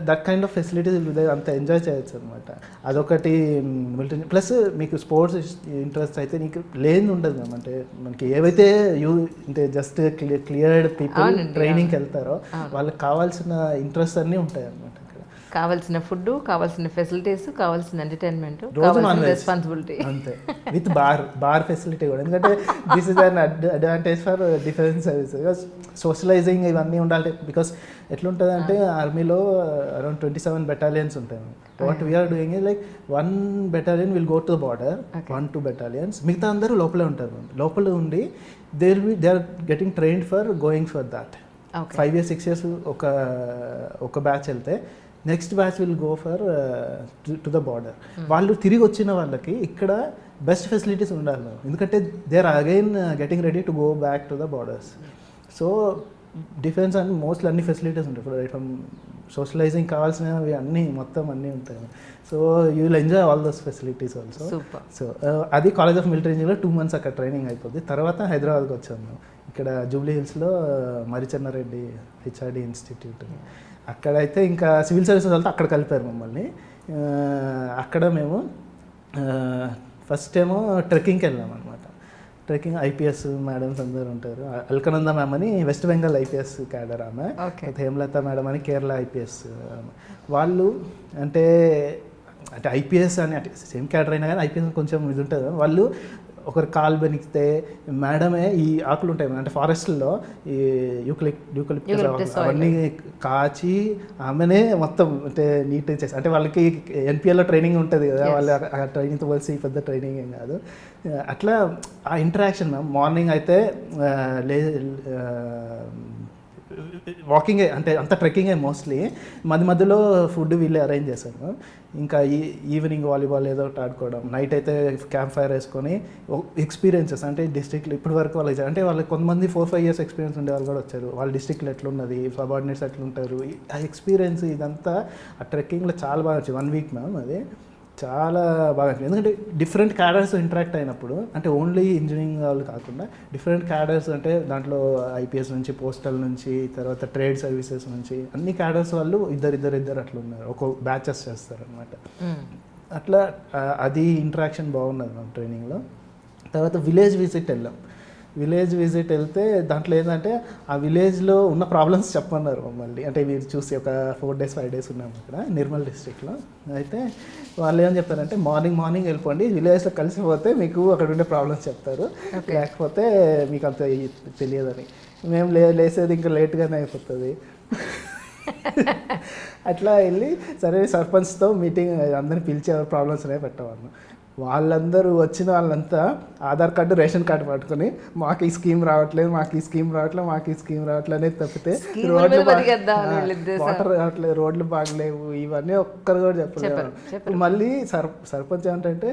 దట్ కైండ్ ఆఫ్ ఫెసిలిటీస్ అంత ఎంజాయ్ చేయొచ్చు అనమాట. అదొకటి మిలిటరీ. ప్లస్ మీకు స్పోర్ట్స్ ఇంట్రెస్ట్ అయితే నీకు లేని ఉండదు మ్యామ్. అంటే మనకి ఏవైతే అంటే జస్ట్ క్లియర్డ్ పీపుల్ ట్రైనింగ్కి వెళ్తారో వాళ్ళకి కావాల్సిన ఇంట్రెస్ట్ అన్నీ ఉంటాయి అనమాట. కావాల్సిన ఫుడ్, కావాల్సిన ఫెసిలిటీస్, కావాల్సిన ఎంటర్టైన్మెంట్, రెస్పాన్సిబిలిటీ అంతే. విత్ బార్ ఫెసిలిటీ కూడా. ఎందుకంటే this is an advantage for defence services. Because socialising ఇవన్నీ ఉండాలి. బికాస్ ఎట్లుంటుంది అంటే ఆర్మీలో అరౌండ్ 27 battalions ఉంటాయి. What we're doing is like 1 battalion will go to the border, 1-2 battalions. మిగతా అందరూ లోపలే ఉంటారు. లోపల ఉండి they are getting trained for going for that. 5 years 6 years ఒక బ్యాచ్ వెళ్తే next batch will go for to the border. వాళ్ళు తిరిగి వచ్చిన వాళ్ళకి ఇక్కడ బెస్ట్ ఫెసిలిటీస్ ఉండాలి. ఎందుకంటే they are again getting ready to go back to the borders. So defence and mostly అన్ని ఫెసిలిటీస్ ఉంటాయి. ఫ్రమ్ సోషలైజింగ్ కావాల్సినవి అన్నీ మొత్తం అన్నీ ఉంటాయి. So you will enjoy all those facilities also. So అది కాలేజ్ ఆఫ్ మిలిటరీ ఇంజనీరింగ్లో 2 months అక్కడ ట్రైనింగ్ అయిపోద్ది. తర్వాత హైదరాబాద్కి వచ్చాము. ఇక్కడ జూబ్లీ హిల్స్లో మరిచెన్నారెడ్డి హెచ్ఆర్డి ఇన్స్టిట్యూట్. అక్కడైతే ఇంకా సివిల్ సర్వీసెస్ వాళ్ళతో అక్కడ కలిపారు మమ్మల్ని. అక్కడ మేము ఫస్ట్ ఏమో ట్రెక్కింగ్కి వెళ్ళాం అనమాట. ట్రెక్కింగ్ ఐపీఎస్ మేడమ్స్ అందరూ ఉంటారు. అల్కనంద మ్యామ్ అని వెస్ట్ బెంగాల్ ఐపీఎస్ క్యాడర్ ఆమె, హేమలత మేడం అని కేరళ ఐపీఎస్. వాళ్ళు అంటే ఐపీఎస్ అని అంటే సేమ్ క్యాడర్ అయినా కానీ ఐపీఎస్ కొంచెం ఇది ఉంటుంది. వాళ్ళు ఒకరు కాలు బెనికితే మేడమే ఈ ఆకులు ఉంటాయి అంటే ఫారెస్ట్లో ఈ యూకలిప్టస్ అవన్నీ కాచి ఆమెనే మొత్తం అంటే నీట్గా చేసి, అంటే వాళ్ళకి ఎన్పిఎల్లో ట్రైనింగ్ ఉంటుంది కదా, వాళ్ళు ఆ ట్రైనింగ్తో కలిసి పెద్ద ట్రైనింగ్ ఏం కాదు. అట్లా ఆ ఇంటరాక్షన్ మ్యామ్. మార్నింగ్ అయితే వాకింగే అంటే అంత ట్రెక్కింగే మోస్ట్లీ. మధ్యలో ఫుడ్ వీళ్ళే అరేంజ్ చేశారు. ఇంకా ఈవినింగ్ వాలీబాల్ ఏదో ఒకటి ఆడుకోవడం, నైట్ అయితే క్యాంప్ ఫైర్ వేసుకొని ఎక్స్పీరియన్సెస్ అంటే డిస్ట్రిక్ట్లో ఇప్పటి వరకు వాళ్ళకి అంటే వాళ్ళకి కొంతమంది 4-5 years ఎక్స్పీరియన్స్ ఉండే వాళ్ళు కూడా వచ్చారు. వాళ్ళ డిస్ట్రిక్ట్లో ఎట్లున్నది, సబార్డినేట్స్ ఎట్లుంటారు, ఆ ఎక్స్పీరియన్స్ ఇదంతా ఆ ట్రెక్కింగ్లో చాలా బాగా వచ్చింది. 1 week మ్యామ్. అది చాలా బాగా, ఎందుకంటే డిఫరెంట్ క్యాడర్స్ ఇంటరాక్ట్ అయినప్పుడు, అంటే ఓన్లీ ఇంజనీరింగ్ వాళ్ళు కాకుండా డిఫరెంట్ క్యాడర్స్, అంటే దాంట్లో ఐపీఎస్ నుంచి, పోస్టల్ నుంచి, తర్వాత ట్రేడ్ సర్వీసెస్ నుంచి అన్ని క్యాడర్స్ వాళ్ళు ఇద్దరు అట్లా ఉన్నారు. ఒక బ్యాచెస్ చేస్తారు అనమాట. అట్లా అది ఇంటరాక్షన్ బాగున్నది మ్యామ్ ట్రైనింగ్లో. తర్వాత విలేజ్ విజిట్ వెళ్ళాం. విలేజ్ విజిట్ వెళ్తే దాంట్లో ఏంటంటే ఆ విలేజ్లో ఉన్న ప్రాబ్లమ్స్ చెప్పన్నారు మమ్మల్ని. అంటే మీరు చూసి ఒక 4 days 5 days ఉన్నాము ఇక్కడ నిర్మల్ డిస్ట్రిక్ట్లో. అయితే వాళ్ళు ఏం చెప్తారంటే మార్నింగ్ వెళ్ళిపోండి, విలేజ్లో కలిసిపోతే మీకు అక్కడ ఉండే ప్రాబ్లమ్స్ చెప్తారు, లేకపోతే మీకు అంత తెలియదని. మేము లేసేది ఇంకా లేట్గానే అయిపోతుంది. అట్లా వెళ్ళి సరే సర్పంచ్తో మీటింగ్ అందరిని పిలిచే ప్రాబ్లమ్స్ అనేవి పెట్టేవాళ్ళు. వాళ్ళందరూ వచ్చిన వాళ్ళంతా ఆధార్ కార్డు రేషన్ కార్డు పట్టుకొని మాకు ఈ స్కీమ్ రావట్లేదు, మాకు ఈ స్కీమ్ రావట్లేదు, మాకు ఈ స్కీమ్ రావట్లేదు అనేది తప్పితే వాటర్ రావట్లేదు, రోడ్లు బాగలేవు, ఇవన్నీ ఒక్కరు కూడా చెప్పలేదు. మళ్ళీ సర్పంచ్ ఏంటంటే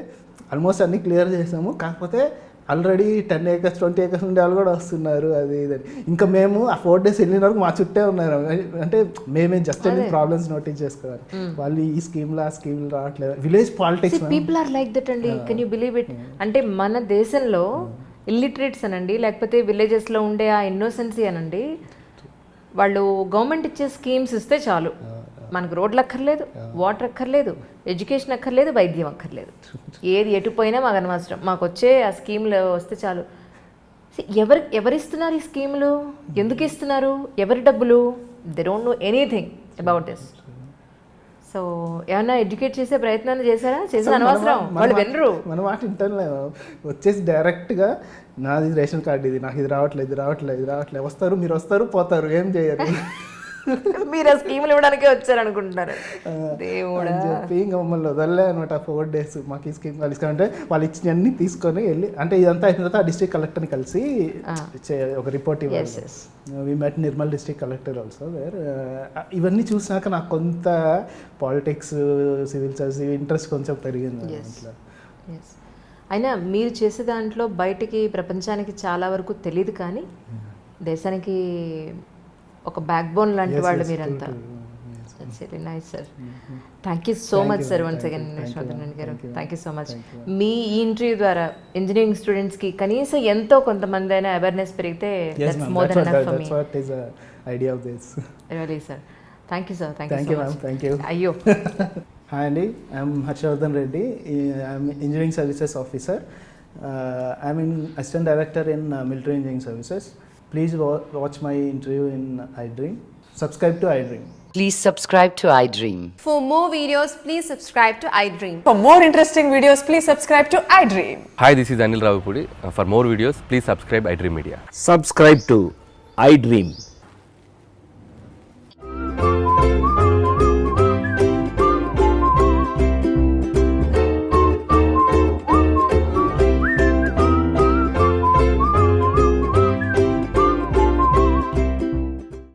ఆల్మోస్ట్ అన్నీ క్లియర్ చేసాము, కాకపోతే ఆల్రెడీ 10 acres 20 acres ఉండే వాళ్ళు కూడా వస్తున్నారు, అది ఇదని. ఇంకా మేము ఆ 4 days వెళ్ళిన వరకు మా చుట్టే ఉన్నారు. అంటే మేమే జస్ట్ ప్రాబ్లమ్స్ నోటీస్ చేసుకోవాలి. వాళ్ళు ఈ స్కీమ్లో ఆ స్కీమ్లు రావట్లేదు. Village politics people are like that అండి. Can you believe it? అంటే మన దేశంలో ఇల్లిటరేట్స్ అనండి, లేకపోతే విలేజెస్లో ఉండే ఆ ఇన్నోసెన్సీ అనండి, వాళ్ళు గవర్నమెంట్ ఇచ్చే స్కీమ్స్ ఇస్తే చాలు, మనకు రోడ్లు అక్కర్లేదు, వాటర్ అక్కర్లేదు, ఎడ్యుకేషన్ అక్కర్లేదు, వైద్యం అక్కర్లేదు, ఏది ఎటుపోయినా మాకు అనవసరం, మాకు వచ్చే ఆ స్కీమ్లు వస్తే చాలు. ఎవరిస్తున్నారు ఈ స్కీములు, ఎందుకు ఇస్తున్నారు, ఎవరి డబ్బులు? They don't know anything about this. So ఏమన్నా ఎడ్యుకేట్ చేసే ప్రయత్నాన్ని చేశారా? చేసిన అనవసరం, వాళ్ళు వినరు. మన మాట ఇంటర్లో వచ్చేసి డైరెక్ట్గా నాది రేషన్ కార్డు, ఇది నాకు ఇది రావట్లేదు, వస్తారు, మీరు వస్తారు, పోతారు, ఏం చేయరు. మీరు ఆ స్కీములు ఇవ్వడానికే వచ్చారు అనుకుంటున్నారు. దేవుడా చెప్పి ఇంకా మమ్మల్ని వదలలే అనమాట 4 days. మాకు ఈ స్కీమ్ అంటే వాళ్ళు ఇచ్చినవన్నీ తీసుకొని వెళ్ళి, అంటే ఇదంతా అయిన తర్వాత డిస్ట్రిక్ట్ కలెక్టర్ని కలిసి ఒక రిపోర్ట్ ఇవ్వాలి. We met Nirmal district collector also there. ఇవన్నీ చూసినాక నాకు కొంత పాలిటిక్స్, సివిల్ సర్వీస్ ఇంట్రెస్ట్ కొంచెం పెరిగింది అట్లా. అయినా మీరు చేసే దాంట్లో బయటికి ప్రపంచానికి చాలా వరకు తెలియదు, కానీ దేశానికి ఒక బ్యాక్ బోన్ లాంటి వాళ్ళు మీరంతా. Nice sir, thank you so much sir. Once again Harshavardhan Reddy గారు, థ్యాంక్ యూ సో మచ్. మీ ఈ ఇంటర్వ్యూ ద్వారా ఇంజనీరింగ్ స్టూడెంట్స్కి కనీసం ఎంతో కొంతమంది అయినా అవేర్నెస్ పెరిగితే that's more than enough for me. Idea of this really sir, thank you sir. Thank you. అయ్యో. హాయ్ అండి, I'm Harshavardhan Reddy, I'm engineering services officer. I'm in assistant director in military engineering services. Please watch my interview in iDream. Subscribe to iDream. Please subscribe to iDream. For more videos, please subscribe to iDream. For more interesting videos, please subscribe to iDream. Hi, this is Anil Ravipudi. For more videos, please subscribe iDream Media. Subscribe to iDream.